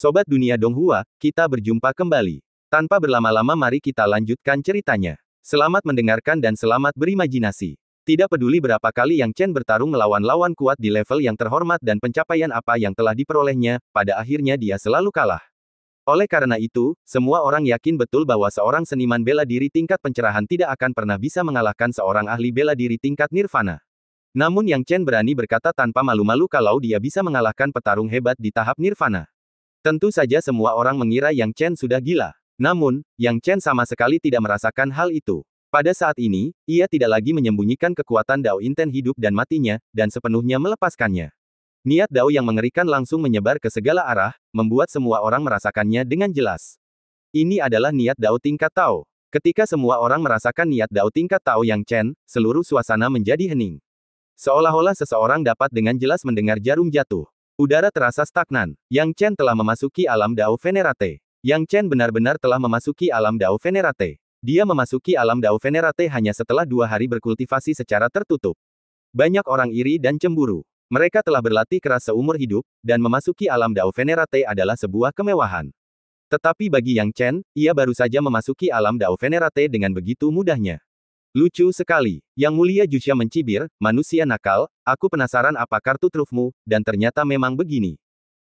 Sobat Dunia Donghua, kita berjumpa kembali. Tanpa berlama-lama mari kita lanjutkan ceritanya. Selamat mendengarkan dan selamat berimajinasi. Tidak peduli berapa kali Yang Chen bertarung melawan lawan kuat di level yang terhormat dan pencapaian apa yang telah diperolehnya, pada akhirnya dia selalu kalah. Oleh karena itu, semua orang yakin betul bahwa seorang seniman bela diri tingkat pencerahan tidak akan pernah bisa mengalahkan seorang ahli bela diri tingkat nirvana. Namun Yang Chen berani berkata tanpa malu-malu kalau dia bisa mengalahkan petarung hebat di tahap nirvana. Tentu saja semua orang mengira Yang Chen sudah gila. Namun, Yang Chen sama sekali tidak merasakan hal itu. Pada saat ini, ia tidak lagi menyembunyikan kekuatan Dao Inten hidup dan matinya, dan sepenuhnya melepaskannya. Niat Dao yang mengerikan langsung menyebar ke segala arah, membuat semua orang merasakannya dengan jelas. Ini adalah niat Dao tingkat Tao. Ketika semua orang merasakan niat Dao tingkat Tao Yang Chen, seluruh suasana menjadi hening. Seolah-olah seseorang dapat dengan jelas mendengar jarum jatuh. Udara terasa stagnan. Yang Chen telah memasuki alam Dao Venerate. Yang Chen benar-benar telah memasuki alam Dao Venerate. Dia memasuki alam Dao Venerate hanya setelah 2 hari berkultivasi secara tertutup. Banyak orang iri dan cemburu. Mereka telah berlatih keras seumur hidup, dan memasuki alam Dao Venerate adalah sebuah kemewahan. Tetapi bagi Yang Chen, ia baru saja memasuki alam Dao Venerate dengan begitu mudahnya. Lucu sekali. Yang Mulia Jusha mencibir, manusia nakal, aku penasaran apa kartu trufmu, dan ternyata memang begini.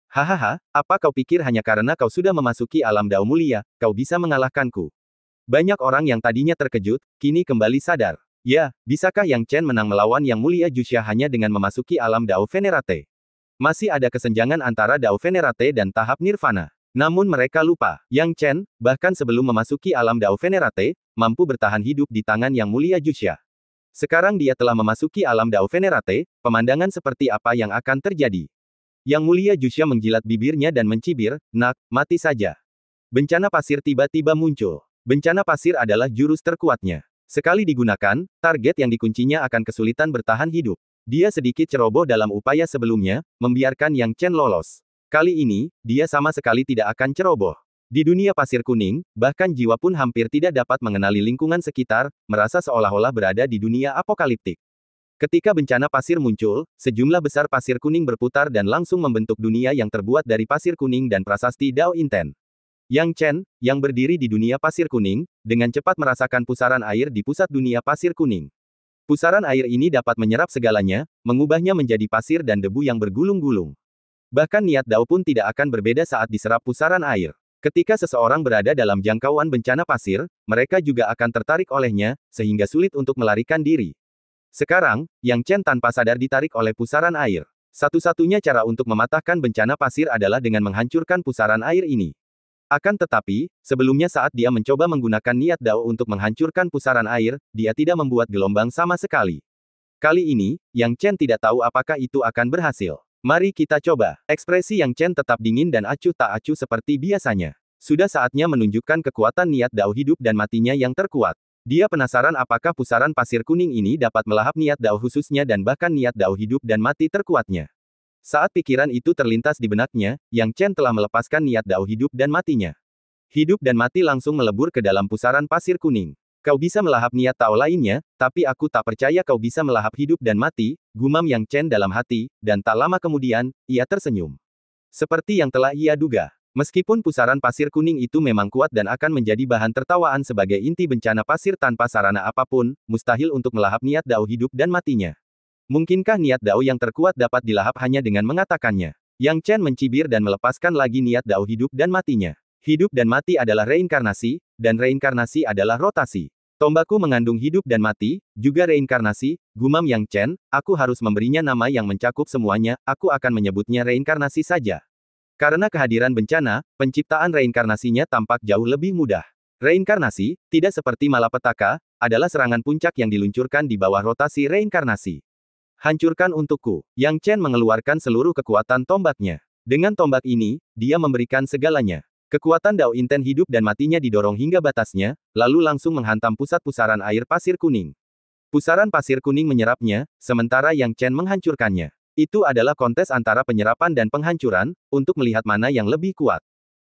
Hahaha, apa kau pikir hanya karena kau sudah memasuki alam Dao Mulia, kau bisa mengalahkanku? Banyak orang yang tadinya terkejut, kini kembali sadar. Ya, bisakah Yang Chen menang melawan Yang Mulia Jusha hanya dengan memasuki alam Dao Venerate? Masih ada kesenjangan antara Dao Venerate dan tahap Nirvana. Namun mereka lupa, Yang Chen, bahkan sebelum memasuki alam Dao Venerate, mampu bertahan hidup di tangan Yang Mulia Jusha. Sekarang dia telah memasuki alam Dao Venerate, pemandangan seperti apa yang akan terjadi? Yang Mulia Jusha menjilat bibirnya dan mencibir, nak, mati saja. Bencana pasir tiba-tiba muncul. Bencana pasir adalah jurus terkuatnya. Sekali digunakan, target yang dikuncinya akan kesulitan bertahan hidup. Dia sedikit ceroboh dalam upaya sebelumnya, membiarkan Yang Chen lolos. Kali ini, dia sama sekali tidak akan ceroboh. Di dunia pasir kuning, bahkan jiwa pun hampir tidak dapat mengenali lingkungan sekitar, merasa seolah-olah berada di dunia apokaliptik. Ketika bencana pasir muncul, sejumlah besar pasir kuning berputar dan langsung membentuk dunia yang terbuat dari pasir kuning dan prasasti Dao Inten. Yang Chen, yang berdiri di dunia pasir kuning, dengan cepat merasakan pusaran air di pusat dunia pasir kuning. Pusaran air ini dapat menyerap segalanya, mengubahnya menjadi pasir dan debu yang bergulung-gulung. Bahkan niat Dao pun tidak akan berbeda saat diserap pusaran air. Ketika seseorang berada dalam jangkauan bencana pasir, mereka juga akan tertarik olehnya, sehingga sulit untuk melarikan diri. Sekarang, Yang Chen tanpa sadar ditarik oleh pusaran air. Satu-satunya cara untuk mematahkan bencana pasir adalah dengan menghancurkan pusaran air ini. Akan tetapi, sebelumnya saat dia mencoba menggunakan niat Dao untuk menghancurkan pusaran air, dia tidak membuat gelombang sama sekali. Kali ini, Yang Chen tidak tahu apakah itu akan berhasil. Mari kita coba. Ekspresi Yang Chen tetap dingin dan acuh tak acuh seperti biasanya. Sudah saatnya menunjukkan kekuatan niat Dao hidup dan matinya yang terkuat. Dia penasaran apakah pusaran pasir kuning ini dapat melahap niat Dao khususnya dan bahkan niat Dao hidup dan mati terkuatnya. Saat pikiran itu terlintas di benaknya, Yang Chen telah melepaskan niat Dao hidup dan matinya. Hidup dan mati langsung melebur ke dalam pusaran pasir kuning. Kau bisa melahap niat Tao lainnya, tapi aku tak percaya kau bisa melahap hidup dan mati, gumam Yang Chen dalam hati, dan tak lama kemudian, ia tersenyum. Seperti yang telah ia duga. Meskipun pusaran pasir kuning itu memang kuat dan akan menjadi bahan tertawaan sebagai inti bencana pasir tanpa sarana apapun, mustahil untuk melahap niat Dao hidup dan matinya. Mungkinkah niat Dao yang terkuat dapat dilahap hanya dengan mengatakannya? Yang Chen mencibir dan melepaskan lagi niat Dao hidup dan matinya. Hidup dan mati adalah reinkarnasi, dan reinkarnasi adalah rotasi. Tombakku mengandung hidup dan mati, juga reinkarnasi, gumam Yang Chen, aku harus memberinya nama yang mencakup semuanya, aku akan menyebutnya reinkarnasi saja. Karena kehadiran bencana, penciptaan reinkarnasinya tampak jauh lebih mudah. Reinkarnasi, tidak seperti malapetaka, adalah serangan puncak yang diluncurkan di bawah rotasi reinkarnasi. Hancurkan untukku. Yang Chen mengeluarkan seluruh kekuatan tombaknya. Dengan tombak ini, dia memberikan segalanya. Kekuatan Dao Inten hidup dan matinya didorong hingga batasnya, lalu langsung menghantam pusat pusaran air pasir kuning. Pusaran pasir kuning menyerapnya, sementara Yang Chen menghancurkannya. Itu adalah kontes antara penyerapan dan penghancuran, untuk melihat mana yang lebih kuat.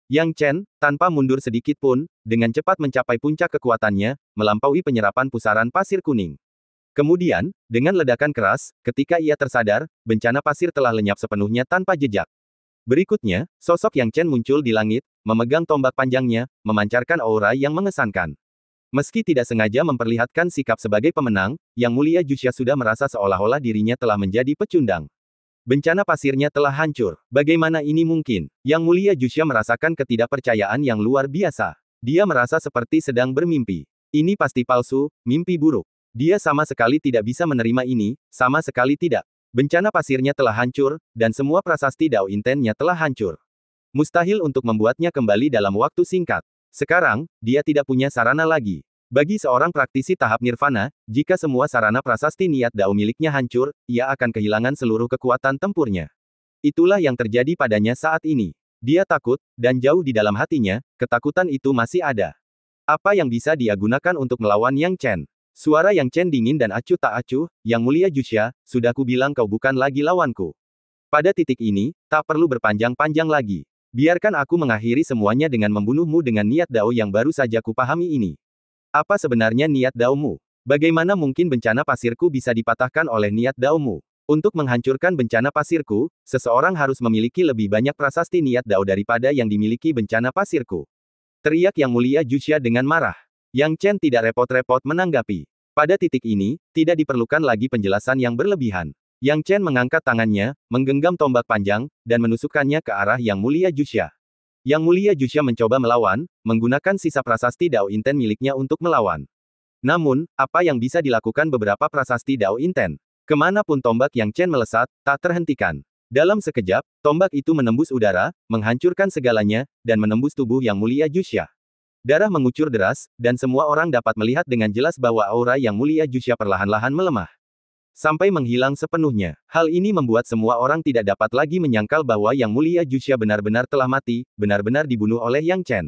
Yang Chen, tanpa mundur sedikit pun, dengan cepat mencapai puncak kekuatannya, melampaui penyerapan pusaran pasir kuning. Kemudian, dengan ledakan keras, ketika ia tersadar, bencana pasir telah lenyap sepenuhnya tanpa jejak. Berikutnya, sosok Yang Chen muncul di langit, memegang tombak panjangnya, memancarkan aura yang mengesankan. Meski tidak sengaja memperlihatkan sikap sebagai pemenang, Yang Mulia Jusha sudah merasa seolah-olah dirinya telah menjadi pecundang. Bencana pasirnya telah hancur. Bagaimana ini mungkin? Yang Mulia Jusha merasakan ketidakpercayaan yang luar biasa. Dia merasa seperti sedang bermimpi. Ini pasti palsu, mimpi buruk. Dia sama sekali tidak bisa menerima ini, sama sekali tidak. Bencana pasirnya telah hancur, dan semua prasasti Dao Intennya telah hancur. Mustahil untuk membuatnya kembali dalam waktu singkat. Sekarang, dia tidak punya sarana lagi. Bagi seorang praktisi tahap nirvana, jika semua sarana prasasti niat Dao miliknya hancur, ia akan kehilangan seluruh kekuatan tempurnya. Itulah yang terjadi padanya saat ini. Dia takut, dan jauh di dalam hatinya, ketakutan itu masih ada. Apa yang bisa dia gunakan untuk melawan Yang Chen? Suara Yang Chen dingin dan acuh tak acuh, Yang Mulia Jusha, sudah kubilang kau bukan lagi lawanku. Pada titik ini, tak perlu berpanjang-panjang lagi. Biarkan aku mengakhiri semuanya dengan membunuhmu dengan niat Dao yang baru saja kupahami ini. Apa sebenarnya niat Daomu? Bagaimana mungkin bencana pasirku bisa dipatahkan oleh niat Daomu? Untuk menghancurkan bencana pasirku, seseorang harus memiliki lebih banyak prasasti niat Dao daripada yang dimiliki bencana pasirku. Teriak Yang Mulia Jusha dengan marah. Yang Chen tidak repot-repot menanggapi. Pada titik ini, tidak diperlukan lagi penjelasan yang berlebihan. Yang Chen mengangkat tangannya, menggenggam tombak panjang, dan menusukkannya ke arah Yang Mulia Jusha. Yang Mulia Jusha mencoba melawan, menggunakan sisa prasasti Dao Inten miliknya untuk melawan. Namun, apa yang bisa dilakukan beberapa prasasti Dao Inten? Kemanapun tombak Yang Chen melesat, tak terhentikan. Dalam sekejap, tombak itu menembus udara, menghancurkan segalanya, dan menembus tubuh Yang Mulia Jusha. Darah mengucur deras, dan semua orang dapat melihat dengan jelas bahwa aura Yang Mulia Jusha perlahan-lahan melemah. Sampai menghilang sepenuhnya. Hal ini membuat semua orang tidak dapat lagi menyangkal bahwa Yang Mulia Jusha benar-benar telah mati, benar-benar dibunuh oleh Yang Chen.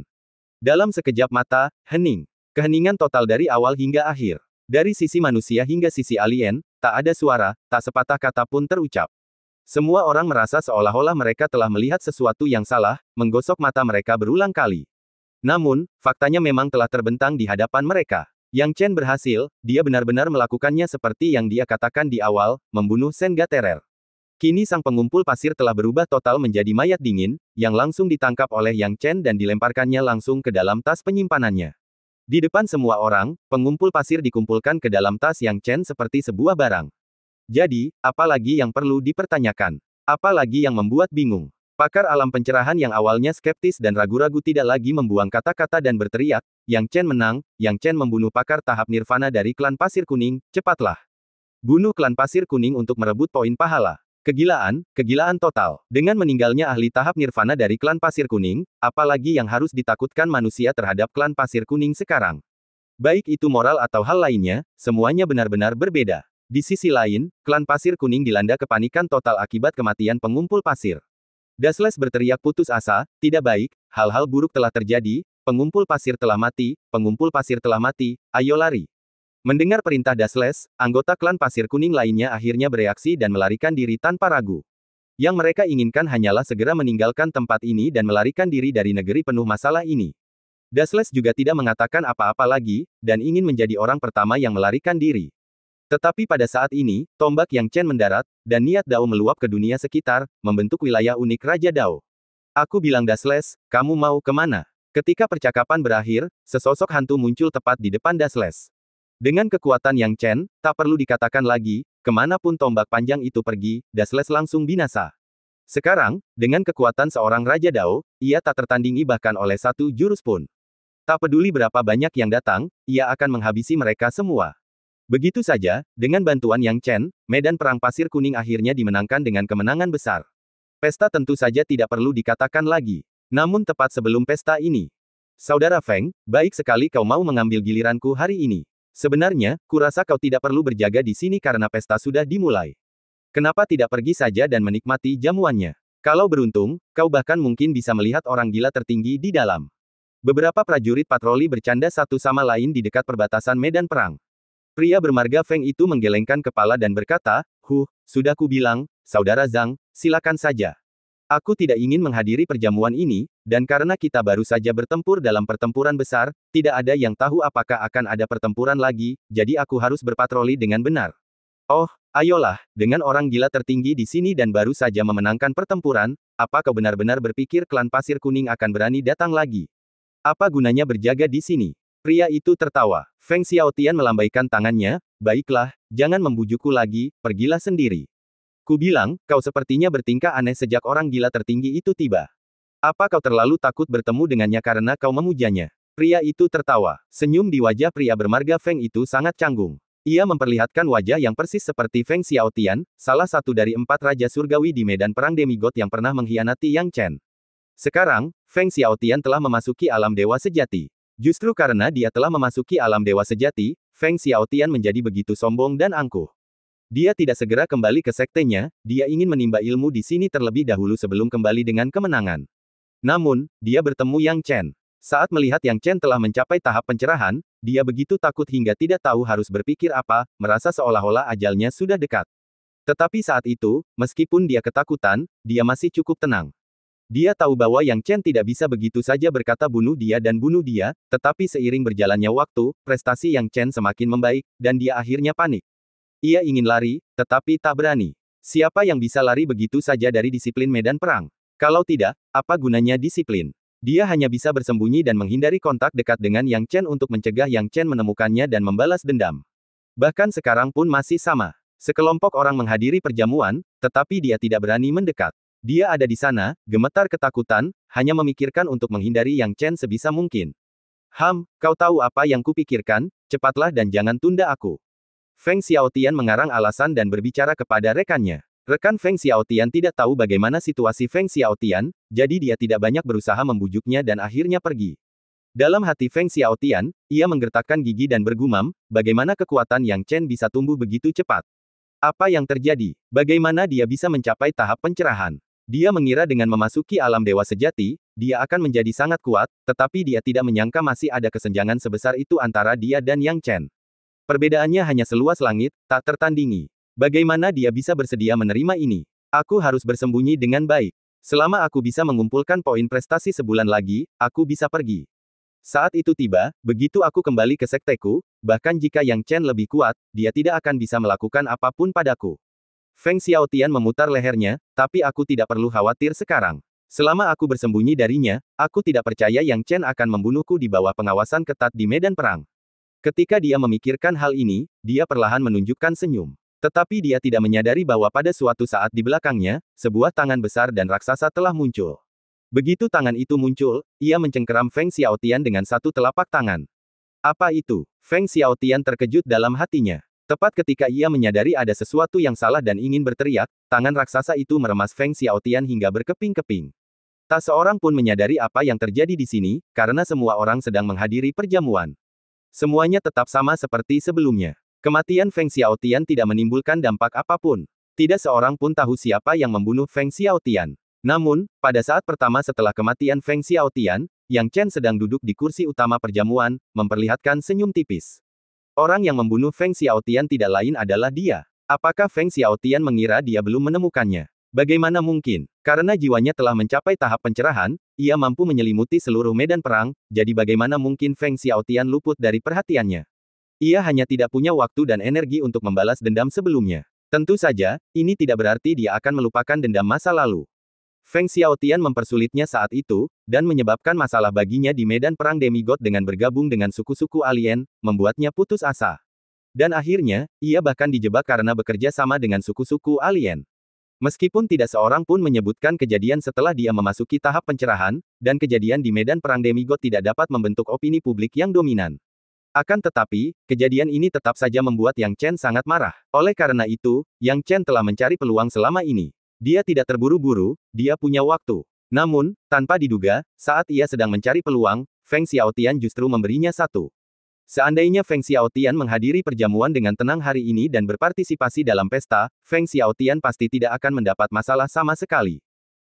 Dalam sekejap mata, hening. Keheningan total dari awal hingga akhir. Dari sisi manusia hingga sisi alien, tak ada suara, tak sepatah kata pun terucap. Semua orang merasa seolah-olah mereka telah melihat sesuatu yang salah, menggosok mata mereka berulang kali. Namun, faktanya memang telah terbentang di hadapan mereka. Yang Chen berhasil, dia benar-benar melakukannya seperti yang dia katakan di awal, membunuh Senga Terer. Kini sang pengumpul pasir telah berubah total menjadi mayat dingin, yang langsung ditangkap oleh Yang Chen dan dilemparkannya langsung ke dalam tas penyimpanannya. Di depan semua orang, pengumpul pasir dikumpulkan ke dalam tas Yang Chen seperti sebuah barang. Jadi, apa lagi yang perlu dipertanyakan? Apa lagi yang membuat bingung? Pakar alam pencerahan yang awalnya skeptis dan ragu-ragu tidak lagi membuang kata-kata dan berteriak, Yang Chen menang, Yang Chen membunuh pakar tahap nirvana dari klan Pasir Kuning, cepatlah. Bunuh klan Pasir Kuning untuk merebut poin pahala. Kegilaan, kegilaan total. Dengan meninggalnya ahli tahap nirvana dari klan Pasir Kuning, apalagi yang harus ditakutkan manusia terhadap klan Pasir Kuning sekarang? Baik itu moral atau hal lainnya, semuanya benar-benar berbeda. Di sisi lain, klan Pasir Kuning dilanda kepanikan total akibat kematian pengumpul pasir. Dasles berteriak putus asa, tidak baik, hal-hal buruk telah terjadi, pengumpul pasir telah mati, pengumpul pasir telah mati, ayo lari. Mendengar perintah Dasles, anggota klan Pasir Kuning lainnya akhirnya bereaksi dan melarikan diri tanpa ragu. Yang mereka inginkan hanyalah segera meninggalkan tempat ini dan melarikan diri dari negeri penuh masalah ini. Dasles juga tidak mengatakan apa-apa lagi, dan ingin menjadi orang pertama yang melarikan diri. Tetapi pada saat ini, tombak Yang Chen mendarat, dan niat Dao meluap ke dunia sekitar, membentuk wilayah unik Raja Dao. Aku bilang Dasles, kamu mau kemana? Ketika percakapan berakhir, sesosok hantu muncul tepat di depan Dasles. Dengan kekuatan Yang Chen, tak perlu dikatakan lagi, kemanapun tombak panjang itu pergi, Dasles langsung binasa. Sekarang, dengan kekuatan seorang Raja Dao, ia tak tertandingi bahkan oleh satu jurus pun. Tak peduli berapa banyak yang datang, ia akan menghabisi mereka semua. Begitu saja, dengan bantuan Yang Chen, medan perang Pasir Kuning akhirnya dimenangkan dengan kemenangan besar. Pesta tentu saja tidak perlu dikatakan lagi. Namun tepat sebelum pesta ini, Saudara Feng, baik sekali kau mau mengambil giliranku hari ini. Sebenarnya, kurasa kau tidak perlu berjaga di sini karena pesta sudah dimulai. Kenapa tidak pergi saja dan menikmati jamuannya? Kalau beruntung, kau bahkan mungkin bisa melihat orang gila tertinggi di dalam. Beberapa prajurit patroli bercanda satu sama lain di dekat perbatasan medan perang. Pria bermarga Feng itu menggelengkan kepala dan berkata, sudah ku bilang, Saudara Zhang, silakan saja. Aku tidak ingin menghadiri perjamuan ini, dan karena kita baru saja bertempur dalam pertempuran besar, tidak ada yang tahu apakah akan ada pertempuran lagi, jadi aku harus berpatroli dengan benar. Oh, ayolah, dengan orang gila tertinggi di sini dan baru saja memenangkan pertempuran, apa kau benar-benar berpikir klan Pasir Kuning akan berani datang lagi? Apa gunanya berjaga di sini? Pria itu tertawa. Feng Xiaotian melambaikan tangannya, baiklah, jangan membujukku lagi, pergilah sendiri. Ku bilang, kau sepertinya bertingkah aneh sejak orang gila tertinggi itu tiba. Apa kau terlalu takut bertemu dengannya karena kau memujanya? Pria itu tertawa. Senyum di wajah pria bermarga Feng itu sangat canggung. Ia memperlihatkan wajah yang persis seperti Feng Xiaotian, salah satu dari 4 Raja Surgawi di medan perang demigod yang pernah mengkhianati Yang Chen. Sekarang, Feng Xiaotian telah memasuki alam dewa sejati. Justru karena dia telah memasuki alam dewa sejati, Feng Xiaotian menjadi begitu sombong dan angkuh. Dia tidak segera kembali ke sektenya, dia ingin menimba ilmu di sini terlebih dahulu sebelum kembali dengan kemenangan. Namun, dia bertemu Yang Chen. Saat melihat Yang Chen telah mencapai tahap pencerahan, dia begitu takut hingga tidak tahu harus berpikir apa, merasa seolah-olah ajalnya sudah dekat. Tetapi saat itu, meskipun dia ketakutan, dia masih cukup tenang. Dia tahu bahwa Yang Chen tidak bisa begitu saja berkata bunuh dia dan bunuh dia, tetapi seiring berjalannya waktu, prestasi Yang Chen semakin membaik, dan dia akhirnya panik. Ia ingin lari, tetapi tak berani. Siapa yang bisa lari begitu saja dari disiplin medan perang? Kalau tidak, apa gunanya disiplin? Dia hanya bisa bersembunyi dan menghindari kontak dekat dengan Yang Chen untuk mencegah Yang Chen menemukannya dan membalas dendam. Bahkan sekarang pun masih sama. Sekelompok orang menghadiri perjamuan, tetapi dia tidak berani mendekat. Dia ada di sana, gemetar ketakutan, hanya memikirkan untuk menghindari Yang Chen sebisa mungkin. Kau tahu apa yang kupikirkan? Cepatlah dan jangan tunda aku. Feng Xiaotian mengarang alasan dan berbicara kepada rekannya. Rekan Feng Xiaotian tidak tahu bagaimana situasi Feng Xiaotian, jadi dia tidak banyak berusaha membujuknya dan akhirnya pergi. Dalam hati Feng Xiaotian, ia menggertakkan gigi dan bergumam, bagaimana kekuatan Yang Chen bisa tumbuh begitu cepat? Apa yang terjadi? Bagaimana dia bisa mencapai tahap pencerahan? Dia mengira dengan memasuki alam dewa sejati, dia akan menjadi sangat kuat, tetapi dia tidak menyangka masih ada kesenjangan sebesar itu antara dia dan Yang Chen. Perbedaannya hanya seluas langit, tak tertandingi. Bagaimana dia bisa bersedia menerima ini? Aku harus bersembunyi dengan baik. Selama aku bisa mengumpulkan poin prestasi sebulan lagi, aku bisa pergi. Saat itu tiba, begitu aku kembali ke sekteku, bahkan jika Yang Chen lebih kuat, dia tidak akan bisa melakukan apapun padaku. Feng Xiaotian memutar lehernya, tapi aku tidak perlu khawatir sekarang. Selama aku bersembunyi darinya, aku tidak percaya Yang Chen akan membunuhku di bawah pengawasan ketat di medan perang. Ketika dia memikirkan hal ini, dia perlahan menunjukkan senyum. Tetapi dia tidak menyadari bahwa pada suatu saat di belakangnya, sebuah tangan besar dan raksasa telah muncul. Begitu tangan itu muncul, ia mencengkeram Feng Xiaotian dengan satu telapak tangan. Apa itu? Feng Xiaotian terkejut dalam hatinya. Tepat ketika ia menyadari ada sesuatu yang salah dan ingin berteriak, tangan raksasa itu meremas Feng Xiaotian hingga berkeping-keping. Tak seorang pun menyadari apa yang terjadi di sini, karena semua orang sedang menghadiri perjamuan. Semuanya tetap sama seperti sebelumnya. Kematian Feng Xiaotian tidak menimbulkan dampak apapun. Tidak seorang pun tahu siapa yang membunuh Feng Xiaotian. Namun, pada saat pertama setelah kematian Feng Xiaotian, Yang Chen sedang duduk di kursi utama perjamuan, memperlihatkan senyum tipis. Orang yang membunuh Feng Xiaotian tidak lain adalah dia. Apakah Feng Xiaotian mengira dia belum menemukannya? Bagaimana mungkin? Karena jiwanya telah mencapai tahap pencerahan, ia mampu menyelimuti seluruh medan perang, jadi bagaimana mungkin Feng Xiaotian luput dari perhatiannya? Ia hanya tidak punya waktu dan energi untuk membalas dendam sebelumnya. Tentu saja, ini tidak berarti dia akan melupakan dendam masa lalu. Feng Xiaotian mempersulitnya saat itu, dan menyebabkan masalah baginya di medan perang demigod dengan bergabung dengan suku-suku alien, membuatnya putus asa. Dan akhirnya, ia bahkan dijebak karena bekerja sama dengan suku-suku alien. Meskipun tidak seorang pun menyebutkan kejadian setelah dia memasuki tahap pencerahan, dan kejadian di medan perang demigod tidak dapat membentuk opini publik yang dominan. Akan tetapi, kejadian ini tetap saja membuat Yang Chen sangat marah. Oleh karena itu, Yang Chen telah mencari peluang selama ini. Dia tidak terburu-buru, dia punya waktu. Namun, tanpa diduga, saat ia sedang mencari peluang, Feng Xiaotian justru memberinya satu. Seandainya Feng Xiaotian menghadiri perjamuan dengan tenang hari ini dan berpartisipasi dalam pesta, Feng Xiaotian pasti tidak akan mendapat masalah sama sekali.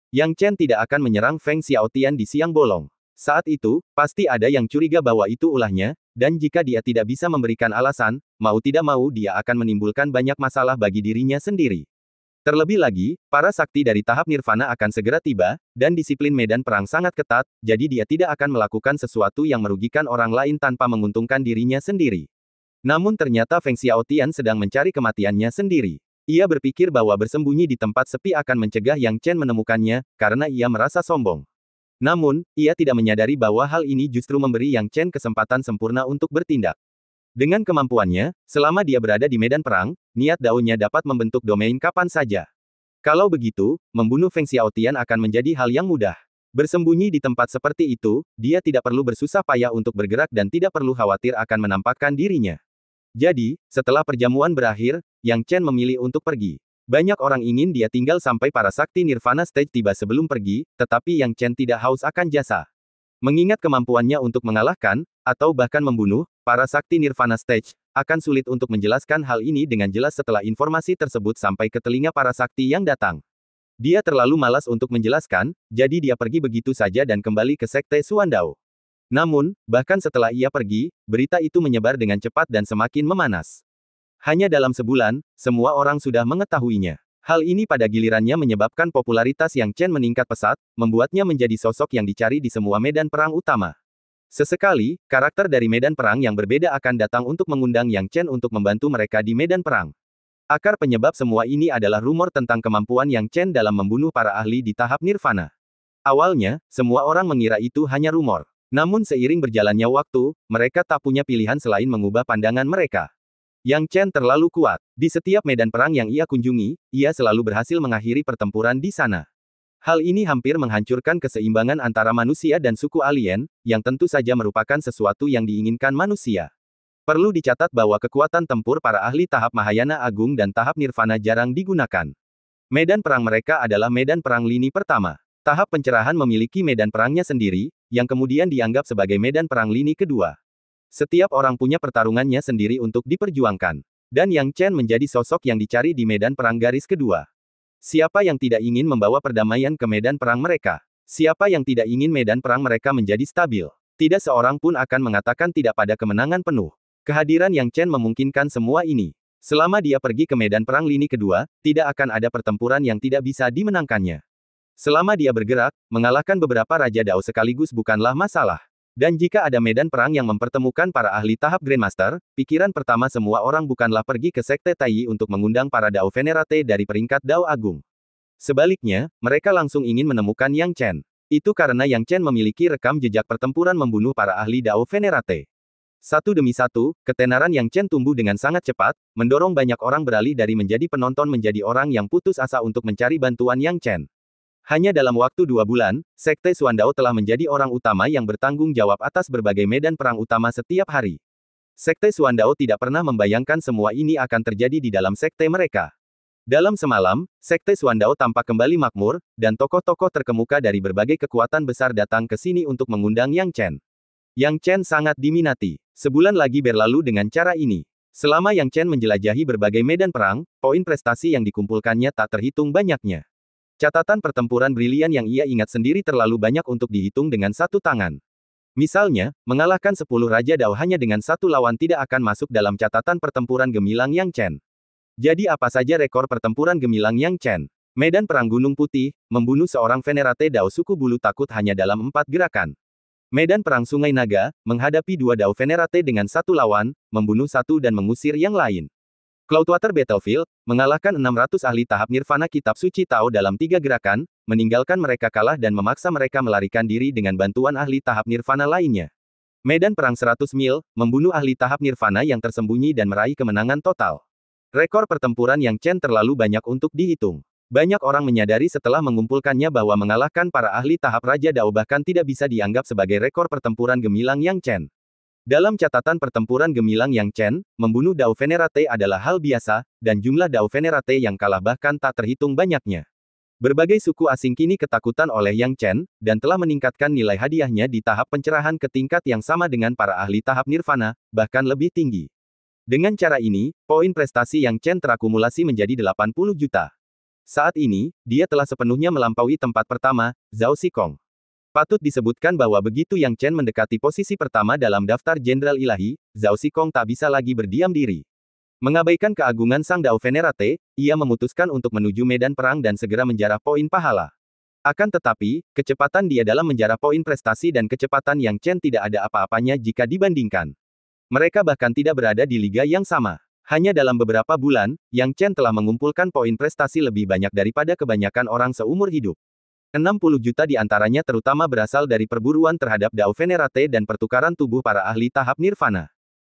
Yang Chen tidak akan menyerang Feng Xiaotian di siang bolong. Saat itu, pasti ada yang curiga bahwa itu ulahnya, dan jika dia tidak bisa memberikan alasan, mau tidak mau dia akan menimbulkan banyak masalah bagi dirinya sendiri. Terlebih lagi, para sakti dari tahap nirvana akan segera tiba, dan disiplin medan perang sangat ketat, jadi dia tidak akan melakukan sesuatu yang merugikan orang lain tanpa menguntungkan dirinya sendiri. Namun ternyata Feng Xiaotian sedang mencari kematiannya sendiri. Ia berpikir bahwa bersembunyi di tempat sepi akan mencegah Yang Chen menemukannya, karena ia merasa sombong. Namun, ia tidak menyadari bahwa hal ini justru memberi Yang Chen kesempatan sempurna untuk bertindak. Dengan kemampuannya, selama dia berada di medan perang, niat Dao-nya dapat membentuk domain kapan saja. Kalau begitu, membunuh Feng Xiaotian akan menjadi hal yang mudah. Bersembunyi di tempat seperti itu, dia tidak perlu bersusah payah untuk bergerak dan tidak perlu khawatir akan menampakkan dirinya. Jadi, setelah perjamuan berakhir, Yang Chen memilih untuk pergi. Banyak orang ingin dia tinggal sampai para sakti Nirvana Stage tiba sebelum pergi, tetapi Yang Chen tidak haus akan jasa. Mengingat kemampuannya untuk mengalahkan, atau bahkan membunuh, para sakti Nirvana Stage, akan sulit untuk menjelaskan hal ini dengan jelas setelah informasi tersebut sampai ke telinga para sakti yang datang. Dia terlalu malas untuk menjelaskan, jadi dia pergi begitu saja dan kembali ke Sekte Suandao. Namun, bahkan setelah ia pergi, berita itu menyebar dengan cepat dan semakin memanas. Hanya dalam sebulan, semua orang sudah mengetahuinya. Hal ini pada gilirannya menyebabkan popularitas Yang Chen meningkat pesat, membuatnya menjadi sosok yang dicari di semua medan perang utama. Sesekali, karakter dari medan perang yang berbeda akan datang untuk mengundang Yang Chen untuk membantu mereka di medan perang. Akar penyebab semua ini adalah rumor tentang kemampuan Yang Chen dalam membunuh para ahli di tahap Nirvana. Awalnya, semua orang mengira itu hanya rumor. Namun seiring berjalannya waktu, mereka tak punya pilihan selain mengubah pandangan mereka. Yang Chen terlalu kuat. Di setiap medan perang yang ia kunjungi, ia selalu berhasil mengakhiri pertempuran di sana. Hal ini hampir menghancurkan keseimbangan antara manusia dan suku alien, yang tentu saja merupakan sesuatu yang diinginkan manusia. Perlu dicatat bahwa kekuatan tempur para ahli tahap Mahayana Agung dan tahap Nirvana jarang digunakan. Medan perang mereka adalah medan perang lini pertama. Tahap pencerahan memiliki medan perangnya sendiri, yang kemudian dianggap sebagai medan perang lini kedua. Setiap orang punya pertarungannya sendiri untuk diperjuangkan. Dan Yang Chen menjadi sosok yang dicari di medan perang garis kedua. Siapa yang tidak ingin membawa perdamaian ke medan perang mereka? Siapa yang tidak ingin medan perang mereka menjadi stabil? Tidak seorang pun akan mengatakan tidak pada kemenangan penuh. Kehadiran Yang Chen memungkinkan semua ini. Selama dia pergi ke medan perang lini kedua, tidak akan ada pertempuran yang tidak bisa dimenangkannya. Selama dia bergerak, mengalahkan beberapa Raja Dao sekaligus bukanlah masalah. Dan jika ada medan perang yang mempertemukan para ahli tahap Grandmaster, pikiran pertama semua orang bukanlah pergi ke Sekte Taiyi untuk mengundang para Dao Venerate dari peringkat Dao Agung. Sebaliknya, mereka langsung ingin menemukan Yang Chen. Itu karena Yang Chen memiliki rekam jejak pertempuran membunuh para ahli Dao Venerate. Satu demi satu, ketenaran Yang Chen tumbuh dengan sangat cepat, mendorong banyak orang beralih dari menjadi penonton menjadi orang yang putus asa untuk mencari bantuan Yang Chen. Hanya dalam waktu 2 bulan, Sekte Suandao telah menjadi orang utama yang bertanggung jawab atas berbagai medan perang utama setiap hari. Sekte Suandao tidak pernah membayangkan semua ini akan terjadi di dalam sekte mereka. Dalam semalam, Sekte Suandao tampak kembali makmur, dan tokoh-tokoh terkemuka dari berbagai kekuatan besar datang ke sini untuk mengundang Yang Chen. Yang Chen sangat diminati. Sebulan lagi berlalu dengan cara ini. Selama Yang Chen menjelajahi berbagai medan perang, poin prestasi yang dikumpulkannya tak terhitung banyaknya. Catatan pertempuran brilian yang ia ingat sendiri terlalu banyak untuk dihitung dengan satu tangan. Misalnya, mengalahkan 10 Raja Dao hanya dengan satu lawan tidak akan masuk dalam catatan pertempuran gemilang Yang Chen. Jadi apa saja rekor pertempuran gemilang Yang Chen? Medan Perang Gunung Putih, membunuh seorang Venerate Dao suku bulu takut hanya dalam 4 gerakan. Medan Perang Sungai Naga, menghadapi 2 Dao Venerate dengan satu lawan, membunuh satu dan mengusir yang lain. Cloudwater Battlefield, mengalahkan 600 ahli tahap Nirvana Kitab Suci Tao dalam 3 gerakan, meninggalkan mereka kalah dan memaksa mereka melarikan diri dengan bantuan ahli tahap Nirvana lainnya. Medan Perang 100 Mil, membunuh ahli tahap Nirvana yang tersembunyi dan meraih kemenangan total. Rekor pertempuran Yang Chen terlalu banyak untuk dihitung. Banyak orang menyadari setelah mengumpulkannya bahwa mengalahkan para ahli tahap Raja Dao bahkan tidak bisa dianggap sebagai rekor pertempuran gemilang Yang Chen. Dalam catatan pertempuran gemilang Yang Chen, membunuh Dao Venerate adalah hal biasa, dan jumlah Dao Venerate yang kalah bahkan tak terhitung banyaknya. Berbagai suku asing kini ketakutan oleh Yang Chen, dan telah meningkatkan nilai hadiahnya di tahap pencerahan ke tingkat yang sama dengan para ahli tahap Nirvana, bahkan lebih tinggi. Dengan cara ini, poin prestasi Yang Chen terakumulasi menjadi 80 juta. Saat ini, dia telah sepenuhnya melampaui tempat pertama, Zhao Xikong. Patut disebutkan bahwa begitu Yang Chen mendekati posisi pertama dalam daftar Jenderal Ilahi, Zhao Xikong tak bisa lagi berdiam diri. Mengabaikan keagungan Sang Dao Venerate, ia memutuskan untuk menuju medan perang dan segera menjarah poin pahala. Akan tetapi, kecepatan dia dalam menjarah poin prestasi dan kecepatan Yang Chen tidak ada apa-apanya jika dibandingkan. Mereka bahkan tidak berada di liga yang sama. Hanya dalam beberapa bulan, Yang Chen telah mengumpulkan poin prestasi lebih banyak daripada kebanyakan orang seumur hidup. 60 juta di antaranya terutama berasal dari perburuan terhadap Dao Venerate dan pertukaran tubuh para ahli tahap Nirvana.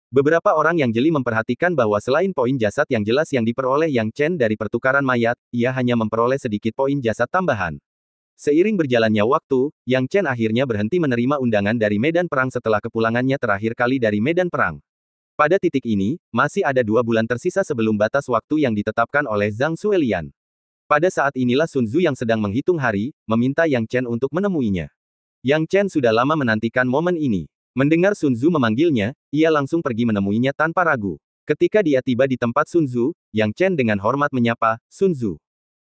Beberapa orang yang jeli memperhatikan bahwa selain poin jasad yang jelas yang diperoleh Yang Chen dari pertukaran mayat, ia hanya memperoleh sedikit poin jasad tambahan. Seiring berjalannya waktu, Yang Chen akhirnya berhenti menerima undangan dari medan perang setelah kepulangannya terakhir kali dari medan perang. Pada titik ini, masih ada 2 bulan tersisa sebelum batas waktu yang ditetapkan oleh Zhang Xuelian. Pada saat inilah Sun Tzu yang sedang menghitung hari, meminta Yang Chen untuk menemuinya. Yang Chen sudah lama menantikan momen ini. Mendengar Sun Tzu memanggilnya, ia langsung pergi menemuinya tanpa ragu. Ketika dia tiba di tempat Sun Tzu, Yang Chen dengan hormat menyapa, Sun Tzu.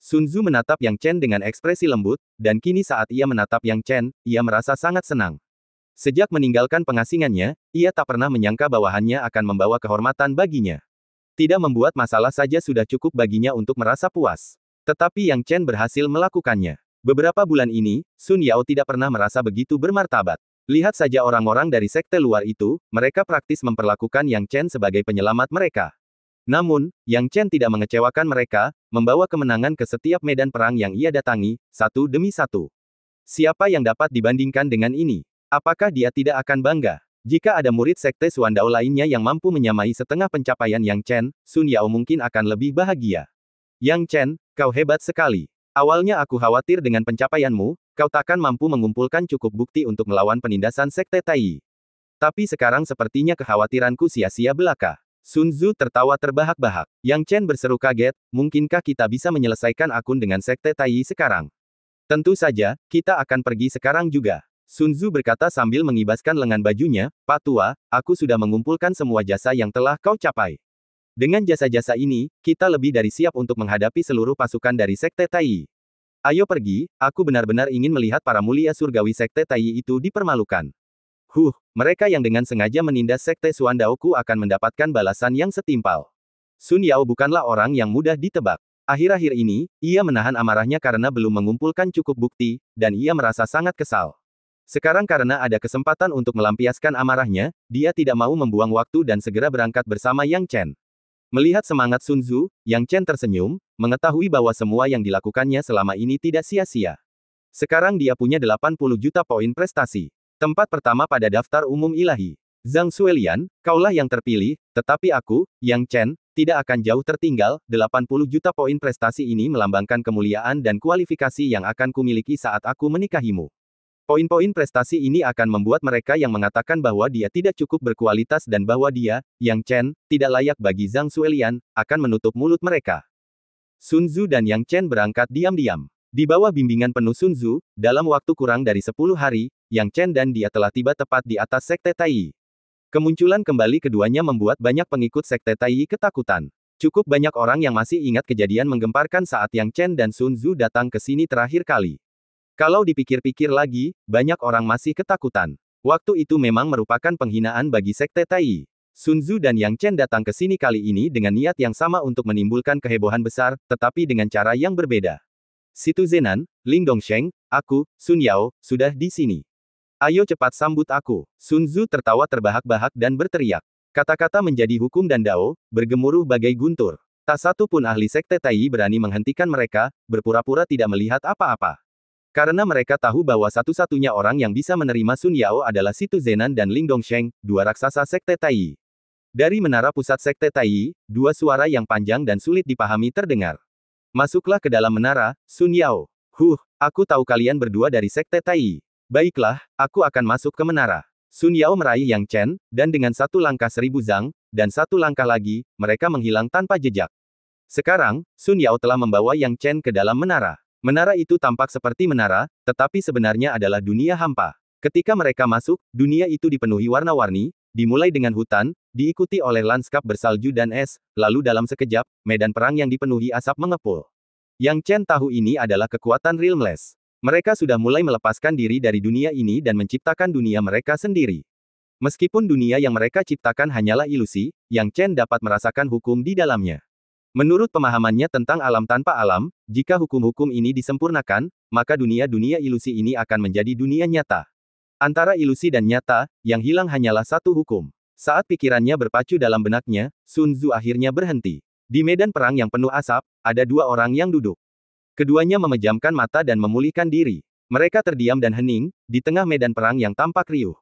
Sun Tzu menatap Yang Chen dengan ekspresi lembut, dan kini saat ia menatap Yang Chen, ia merasa sangat senang. Sejak meninggalkan pengasingannya, ia tak pernah menyangka bawahannya akan membawa kehormatan baginya. Tidak membuat masalah saja sudah cukup baginya untuk merasa puas. Tetapi Yang Chen berhasil melakukannya. Beberapa bulan ini, Sun Yao tidak pernah merasa begitu bermartabat. Lihat saja orang-orang dari sekte luar itu, mereka praktis memperlakukan Yang Chen sebagai penyelamat mereka. Namun, Yang Chen tidak mengecewakan mereka, membawa kemenangan ke setiap medan perang yang ia datangi, satu demi satu. Siapa yang dapat dibandingkan dengan ini? Apakah dia tidak akan bangga? Jika ada murid sekte Suandao lainnya yang mampu menyamai setengah pencapaian Yang Chen, Sun Yao mungkin akan lebih bahagia. Yang Chen, kau hebat sekali. Awalnya aku khawatir dengan pencapaianmu, kau takkan mampu mengumpulkan cukup bukti untuk melawan penindasan sekte Tai. Tapi sekarang sepertinya kekhawatiranku sia-sia belaka. Sun Tzu tertawa terbahak-bahak. Yang Chen berseru kaget, mungkinkah kita bisa menyelesaikan akun dengan sekte Tai sekarang? Tentu saja, kita akan pergi sekarang juga. Sun Tzu berkata sambil mengibaskan lengan bajunya, Pak Tua, aku sudah mengumpulkan semua jasa yang telah kau capai. Dengan jasa-jasa ini, kita lebih dari siap untuk menghadapi seluruh pasukan dari Sekte Tai. Ayo pergi, aku benar-benar ingin melihat para mulia surgawi Sekte Tai itu dipermalukan. Mereka yang dengan sengaja menindas Sekte Suandaoku akan mendapatkan balasan yang setimpal. Sun Yao bukanlah orang yang mudah ditebak. Akhir-akhir ini, ia menahan amarahnya karena belum mengumpulkan cukup bukti, dan ia merasa sangat kesal. Sekarang karena ada kesempatan untuk melampiaskan amarahnya, dia tidak mau membuang waktu dan segera berangkat bersama Yang Chen. Melihat semangat Sun Tzu, Yang Chen tersenyum, mengetahui bahwa semua yang dilakukannya selama ini tidak sia-sia. Sekarang dia punya 80 juta poin prestasi. Tempat pertama pada daftar umum ilahi. Zhang Xuelian, kaulah yang terpilih, tetapi aku, Yang Chen, tidak akan jauh tertinggal. 80 juta poin prestasi ini melambangkan kemuliaan dan kualifikasi yang akan kumiliki saat aku menikahimu. Poin-poin prestasi ini akan membuat mereka yang mengatakan bahwa dia tidak cukup berkualitas dan bahwa dia, Yang Chen, tidak layak bagi Zhang Xuelian, akan menutup mulut mereka. Sun Tzu dan Yang Chen berangkat diam-diam. Di bawah bimbingan penuh Sun Tzu, dalam waktu kurang dari 10 hari, Yang Chen dan dia telah tiba tepat di atas Sekte Tai. Kemunculan kembali keduanya membuat banyak pengikut Sekte Tai ketakutan. Cukup banyak orang yang masih ingat kejadian menggemparkan saat Yang Chen dan Sun Tzu datang ke sini terakhir kali. Kalau dipikir-pikir lagi, banyak orang masih ketakutan. Waktu itu memang merupakan penghinaan bagi Sekte Tai. Sun Tzu dan Yang Chen datang ke sini kali ini dengan niat yang sama untuk menimbulkan kehebohan besar, tetapi dengan cara yang berbeda. Situ Zenan, Ling Dongsheng, aku, Sun Yao, sudah di sini. Ayo cepat sambut aku. Sun Tzu tertawa terbahak-bahak dan berteriak. Kata-kata menjadi hukum dan dao, bergemuruh bagai guntur. Tak satu pun ahli Sekte Tai berani menghentikan mereka, berpura-pura tidak melihat apa-apa. Karena mereka tahu bahwa satu-satunya orang yang bisa menerima Sun Yao adalah Situ Zenan dan Ling Dongsheng, dua raksasa Sekte Tai. Dari menara pusat Sekte Tai, dua suara yang panjang dan sulit dipahami terdengar. Masuklah ke dalam menara, Sun Yao. Aku tahu kalian berdua dari Sekte Tai. Baiklah, aku akan masuk ke menara. Sun Yao meraih Yang Chen, dan dengan satu langkah 1000 zang, dan satu langkah lagi, mereka menghilang tanpa jejak. Sekarang, Sun Yao telah membawa Yang Chen ke dalam menara. Menara itu tampak seperti menara, tetapi sebenarnya adalah dunia hampa. Ketika mereka masuk, dunia itu dipenuhi warna-warni, dimulai dengan hutan, diikuti oleh lanskap bersalju dan es, lalu dalam sekejap, medan perang yang dipenuhi asap mengepul. Yang Chen tahu ini adalah kekuatan Realmless. Mereka sudah mulai melepaskan diri dari dunia ini dan menciptakan dunia mereka sendiri. Meskipun dunia yang mereka ciptakan hanyalah ilusi, Yang Chen dapat merasakan hukum di dalamnya. Menurut pemahamannya tentang alam tanpa alam, jika hukum-hukum ini disempurnakan, maka dunia-dunia ilusi ini akan menjadi dunia nyata. Antara ilusi dan nyata, yang hilang hanyalah satu hukum. Saat pikirannya berpacu dalam benaknya, Sun Tzu akhirnya berhenti. Di medan perang yang penuh asap, ada dua orang yang duduk. Keduanya memejamkan mata dan memulihkan diri. Mereka terdiam dan hening, di tengah medan perang yang tampak riuh.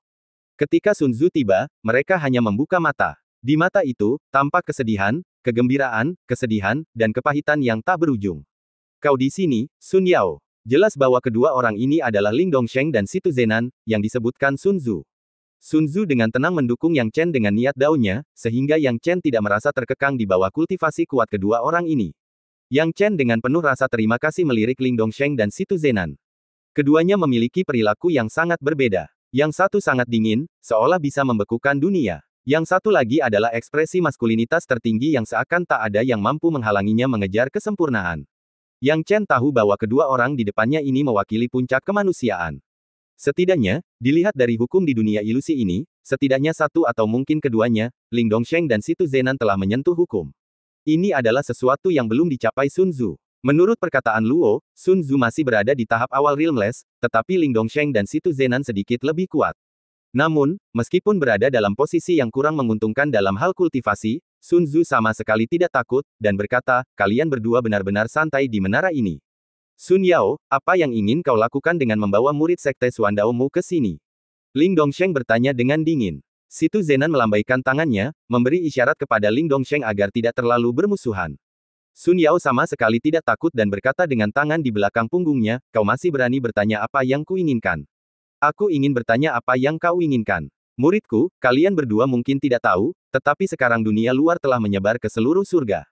Ketika Sun Tzu tiba, mereka hanya membuka mata. Di mata itu, tampak kesedihan, kegembiraan, kesedihan, dan kepahitan yang tak berujung. Kau di sini, Sun Yao. Jelas bahwa kedua orang ini adalah Ling Dongsheng dan Situ Zenan, yang disebutkan Sun Tzu. Sun Tzu dengan tenang mendukung Yang Chen dengan niat daunya, sehingga Yang Chen tidak merasa terkekang di bawah kultivasi kuat kedua orang ini. Yang Chen dengan penuh rasa terima kasih melirik Ling Dongsheng dan Situ Zenan. Keduanya memiliki perilaku yang sangat berbeda. Yang satu sangat dingin, seolah bisa membekukan dunia. Yang satu lagi adalah ekspresi maskulinitas tertinggi yang seakan tak ada yang mampu menghalanginya mengejar kesempurnaan. Yang Chen tahu bahwa kedua orang di depannya ini mewakili puncak kemanusiaan. Setidaknya, dilihat dari hukum di dunia ilusi ini, setidaknya satu atau mungkin keduanya, Ling Dongsheng dan Situ Zenan telah menyentuh hukum. Ini adalah sesuatu yang belum dicapai Sun Tzu. Menurut perkataan Luo, Sun Tzu masih berada di tahap awal Realmless, tetapi Ling Dongsheng dan Situ Zenan sedikit lebih kuat. Namun, meskipun berada dalam posisi yang kurang menguntungkan dalam hal kultivasi, Sun Tzu sama sekali tidak takut, dan berkata, kalian berdua benar-benar santai di menara ini. Sun Yao, apa yang ingin kau lakukan dengan membawa murid sekte Suandaomu ke sini? Ling Dongsheng bertanya dengan dingin. Situ Zenan melambaikan tangannya, memberi isyarat kepada Ling Dongsheng agar tidak terlalu bermusuhan. Sun Yao sama sekali tidak takut dan berkata dengan tangan di belakang punggungnya, kau masih berani bertanya apa yang kuinginkan. Aku ingin bertanya apa yang kau inginkan. Muridku, kalian berdua mungkin tidak tahu, tetapi sekarang dunia luar telah menyebar ke seluruh surga.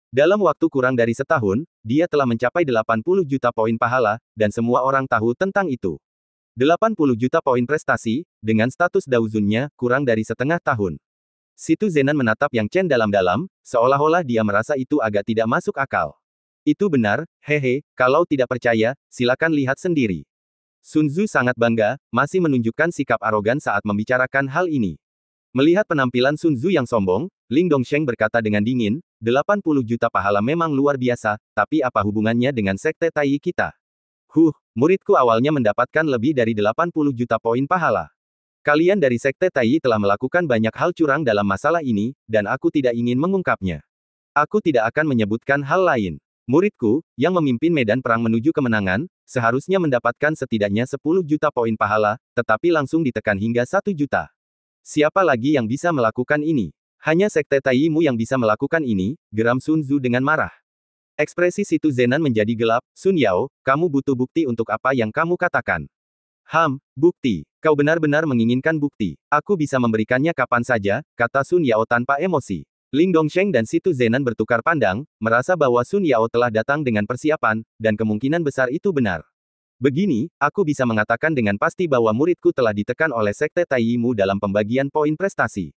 Dalam waktu kurang dari setahun, dia telah mencapai 80 juta poin pahala, dan semua orang tahu tentang itu. 80 juta poin prestasi, dengan status dauzunnya, kurang dari setengah tahun. Situ Zenan menatap Yang Chen dalam-dalam, seolah-olah dia merasa itu agak tidak masuk akal. Itu benar, hehe, kalau tidak percaya, silakan lihat sendiri. Sun Tzu sangat bangga, masih menunjukkan sikap arogan saat membicarakan hal ini. Melihat penampilan Sun Tzu yang sombong, Ling Dongsheng berkata dengan dingin, 80 juta pahala memang luar biasa, tapi apa hubungannya dengan sekte Tai kita? Muridku awalnya mendapatkan lebih dari 80 juta poin pahala. Kalian dari sekte Tai telah melakukan banyak hal curang dalam masalah ini, dan aku tidak ingin mengungkapnya. Aku tidak akan menyebutkan hal lain. Muridku, yang memimpin medan perang menuju kemenangan, seharusnya mendapatkan setidaknya 10 juta poin pahala, tetapi langsung ditekan hingga 1 juta. Siapa lagi yang bisa melakukan ini? Hanya sekte Taimu yang bisa melakukan ini, geram Sun Tzu dengan marah. Ekspresi Situ Zenan menjadi gelap, Sun Yao, kamu butuh bukti untuk apa yang kamu katakan. Bukti. Kau benar-benar menginginkan bukti. Aku bisa memberikannya kapan saja, kata Sun Yao tanpa emosi. Ling Dongsheng dan Situ Zenan bertukar pandang, merasa bahwa Sun Yao telah datang dengan persiapan, dan kemungkinan besar itu benar. Begini, aku bisa mengatakan dengan pasti bahwa muridku telah ditekan oleh sekte Taimu dalam pembagian poin prestasi.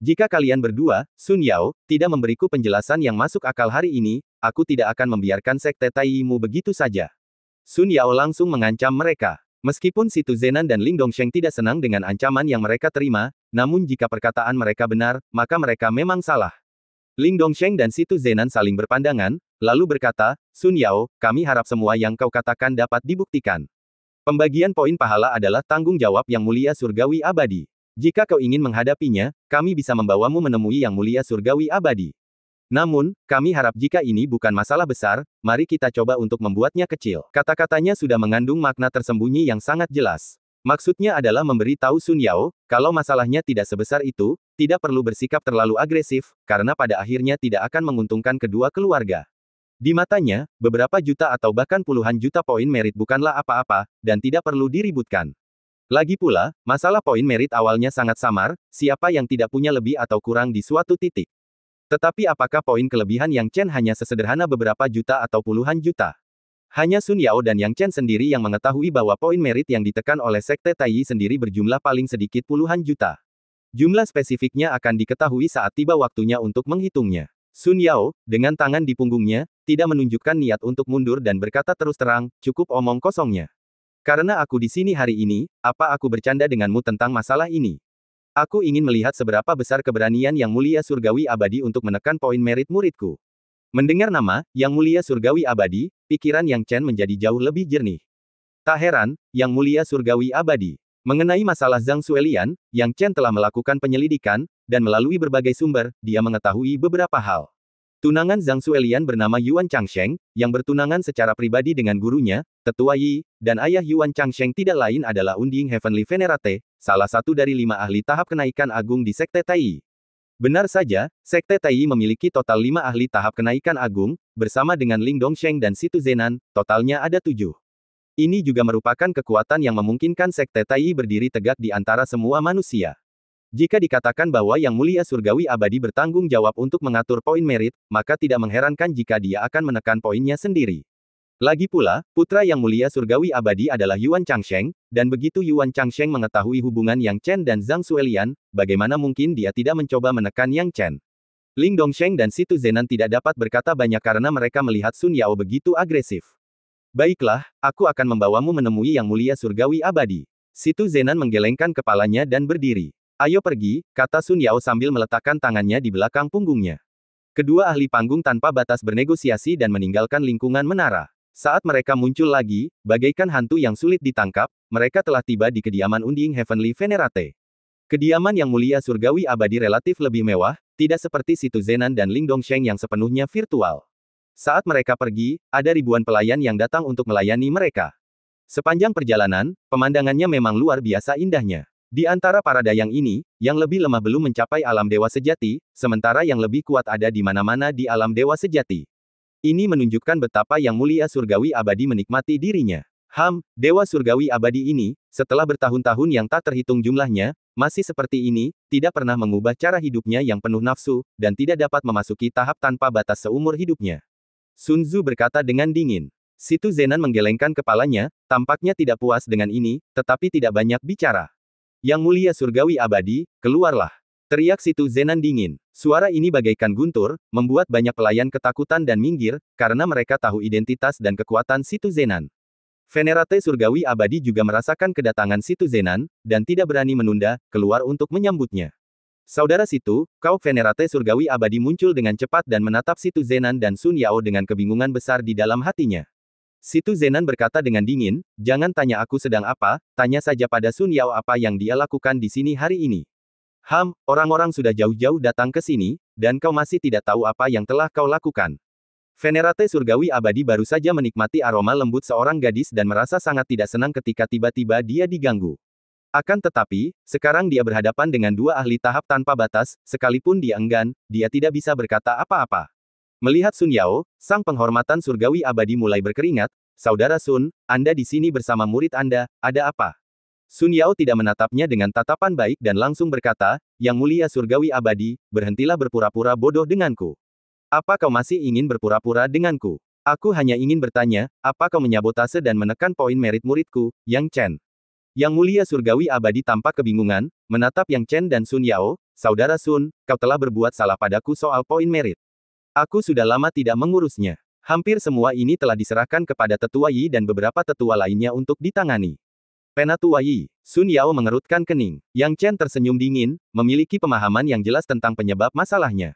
Jika kalian berdua, Sun Yao, tidak memberiku penjelasan yang masuk akal hari ini, aku tidak akan membiarkan sekte Taimu begitu saja. Sun Yao langsung mengancam mereka. Meskipun Situ Zenan dan Ling Dongsheng tidak senang dengan ancaman yang mereka terima, namun jika perkataan mereka benar, maka mereka memang salah. Ling Dongsheng dan Situ Zenan saling berpandangan, lalu berkata, Sun Yao, kami harap semua yang kau katakan dapat dibuktikan. Pembagian poin pahala adalah tanggung jawab Yang Mulia Surgawi Abadi. Jika kau ingin menghadapinya, kami bisa membawamu menemui Yang Mulia Surgawi Abadi. Namun, kami harap jika ini bukan masalah besar, mari kita coba untuk membuatnya kecil. Kata-katanya sudah mengandung makna tersembunyi yang sangat jelas. Maksudnya adalah memberi tahu Sun Yao, kalau masalahnya tidak sebesar itu, tidak perlu bersikap terlalu agresif, karena pada akhirnya tidak akan menguntungkan kedua keluarga. Di matanya, beberapa juta atau bahkan puluhan juta poin merit bukanlah apa-apa, dan tidak perlu diributkan. Lagi pula, masalah poin merit awalnya sangat samar, siapa yang tidak punya lebih atau kurang di suatu titik. Tetapi apakah poin kelebihan Yang Chen hanya sesederhana beberapa juta atau puluhan juta? Hanya Sun Yao dan Yang Chen sendiri yang mengetahui bahwa poin merit yang ditekan oleh sekte Tai sendiri berjumlah paling sedikit puluhan juta. Jumlah spesifiknya akan diketahui saat tiba waktunya untuk menghitungnya. Sun Yao, dengan tangan di punggungnya, tidak menunjukkan niat untuk mundur dan berkata terus terang, cukup omong kosongnya. Karena aku di sini hari ini, apa aku bercanda denganmu tentang masalah ini? Aku ingin melihat seberapa besar keberanian Yang Mulia Surgawi Abadi untuk menekan poin merit muridku. Mendengar nama, Yang Mulia Surgawi Abadi, pikiran Yang Chen menjadi jauh lebih jernih. Tak heran, Yang Mulia Surgawi Abadi. Mengenai masalah Zhang Suelian, Yang Chen telah melakukan penyelidikan, dan melalui berbagai sumber, dia mengetahui beberapa hal. Tunangan Zhang Suelian bernama Yuan Changsheng, yang bertunangan secara pribadi dengan gurunya, Tetua Yi, dan ayah Yuan Changsheng tidak lain adalah Unding Heavenly Venerate, salah satu dari 5 ahli tahap kenaikan agung di Sekte Tai. Benar saja, Sekte Tai memiliki total 5 ahli tahap kenaikan agung, bersama dengan Ling Dongsheng dan Situ Zenan, totalnya ada 7. Ini juga merupakan kekuatan yang memungkinkan Sekte Tai berdiri tegak di antara semua manusia. Jika dikatakan bahwa Yang Mulia Surgawi Abadi bertanggung jawab untuk mengatur poin merit, maka tidak mengherankan jika dia akan menekan poinnya sendiri. Lagi pula, putra Yang Mulia Surgawi Abadi adalah Yuan Changsheng, dan begitu Yuan Changsheng mengetahui hubungan Yang Chen dan Zhang Suelian, bagaimana mungkin dia tidak mencoba menekan Yang Chen? Ling Dongsheng dan Situ Zenan tidak dapat berkata banyak karena mereka melihat Sun Yao begitu agresif. Baiklah, aku akan membawamu menemui Yang Mulia Surgawi Abadi. Situ Zenan menggelengkan kepalanya dan berdiri. Ayo pergi, kata Sun Yao sambil meletakkan tangannya di belakang punggungnya. Kedua ahli panggung tanpa batas bernegosiasi dan meninggalkan lingkungan menara. Saat mereka muncul lagi, bagaikan hantu yang sulit ditangkap, mereka telah tiba di kediaman Unding Heavenly Venerate. Kediaman Yang Mulia Surgawi Abadi relatif lebih mewah, tidak seperti Situ Zenan dan Ling Dongsheng yang sepenuhnya virtual. Saat mereka pergi, ada ribuan pelayan yang datang untuk melayani mereka. Sepanjang perjalanan, pemandangannya memang luar biasa indahnya. Di antara para dayang ini, yang lebih lemah belum mencapai alam dewa sejati, sementara yang lebih kuat ada di mana-mana di alam dewa sejati. Ini menunjukkan betapa Yang Mulia Surgawi Abadi menikmati dirinya. Dewa Surgawi Abadi ini, setelah bertahun-tahun yang tak terhitung jumlahnya, masih seperti ini, tidak pernah mengubah cara hidupnya yang penuh nafsu, dan tidak dapat memasuki tahap tanpa batas seumur hidupnya. Sun Tzu berkata dengan dingin. Situ Zenan menggelengkan kepalanya, tampaknya tidak puas dengan ini, tetapi tidak banyak bicara. Yang Mulia Surgawi Abadi, keluarlah. Teriak Situ Zenan dingin. Suara ini bagaikan guntur, membuat banyak pelayan ketakutan dan minggir, karena mereka tahu identitas dan kekuatan Situ Zenan. Venerate Surgawi Abadi juga merasakan kedatangan Situ Zenan, dan tidak berani menunda, keluar untuk menyambutnya. Saudara Situ, kau Venerate Surgawi Abadi muncul dengan cepat dan menatap Situ Zenan dan Sun Yao dengan kebingungan besar di dalam hatinya. Situ Zenan berkata dengan dingin, jangan tanya aku sedang apa, tanya saja pada Sun Yao apa yang dia lakukan di sini hari ini. Orang-orang sudah jauh-jauh datang ke sini, dan kau masih tidak tahu apa yang telah kau lakukan. Venerate Surgawi Abadi baru saja menikmati aroma lembut seorang gadis dan merasa sangat tidak senang ketika tiba-tiba dia diganggu. Akan tetapi, sekarang dia berhadapan dengan 2 ahli tahap tanpa batas, sekalipun dia enggan, dia tidak bisa berkata apa-apa. Melihat Sun Yao, sang penghormatan surgawi abadi mulai berkeringat, Saudara Sun, Anda di sini bersama murid Anda, ada apa? Sun Yao tidak menatapnya dengan tatapan baik dan langsung berkata, Yang Mulia Surgawi Abadi, berhentilah berpura-pura bodoh denganku. Apa kau masih ingin berpura-pura denganku? Aku hanya ingin bertanya, apa kau menyabotase dan menekan poin merit muridku, Yang Chen? Yang Mulia Surgawi Abadi tampak kebingungan, menatap Yang Chen dan Sun Yao, Saudara Sun, kau telah berbuat salah padaku soal poin merit. Aku sudah lama tidak mengurusnya. Hampir semua ini telah diserahkan kepada Tetua Yi dan beberapa tetua lainnya untuk ditangani. Penatua Yi, Sun Yao mengerutkan kening. Yang Chen tersenyum dingin, memiliki pemahaman yang jelas tentang penyebab masalahnya.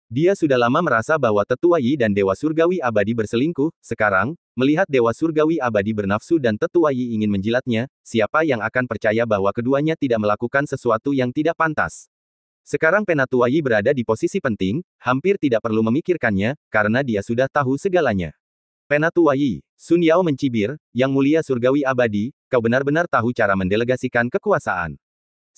Dia sudah lama merasa bahwa Tetua Yi dan Dewa Surgawi Abadi berselingkuh, sekarang, melihat Dewa Surgawi Abadi bernafsu dan Tetua Yi ingin menjilatnya, siapa yang akan percaya bahwa keduanya tidak melakukan sesuatu yang tidak pantas? Sekarang Penatua Yi berada di posisi penting, hampir tidak perlu memikirkannya, karena dia sudah tahu segalanya. Penatua Yi, Sun Yao mencibir, Yang Mulia Surgawi Abadi, kau benar-benar tahu cara mendelegasikan kekuasaan.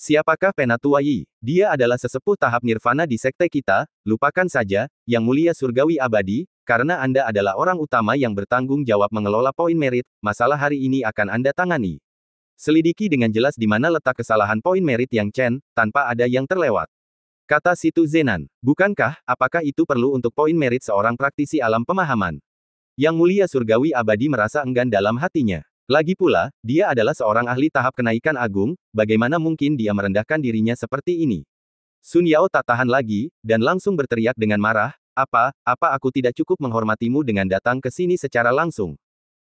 Siapakah Penatua Yi? Dia adalah sesepuh tahap nirvana di sekte kita, lupakan saja, Yang Mulia Surgawi Abadi, karena Anda adalah orang utama yang bertanggung jawab mengelola poin merit, masalah hari ini akan Anda tangani. Selidiki dengan jelas di mana letak kesalahan poin merit Yang Chen, tanpa ada yang terlewat. Kata Situ Zenan, bukankah, apakah itu perlu untuk poin merit seorang praktisi alam pemahaman? Yang Mulia Surgawi Abadi merasa enggan dalam hatinya. Lagi pula, dia adalah seorang ahli tahap kenaikan agung, bagaimana mungkin dia merendahkan dirinya seperti ini? Sun Yao tak tahan lagi, dan langsung berteriak dengan marah, apa aku tidak cukup menghormatimu dengan datang ke sini secara langsung?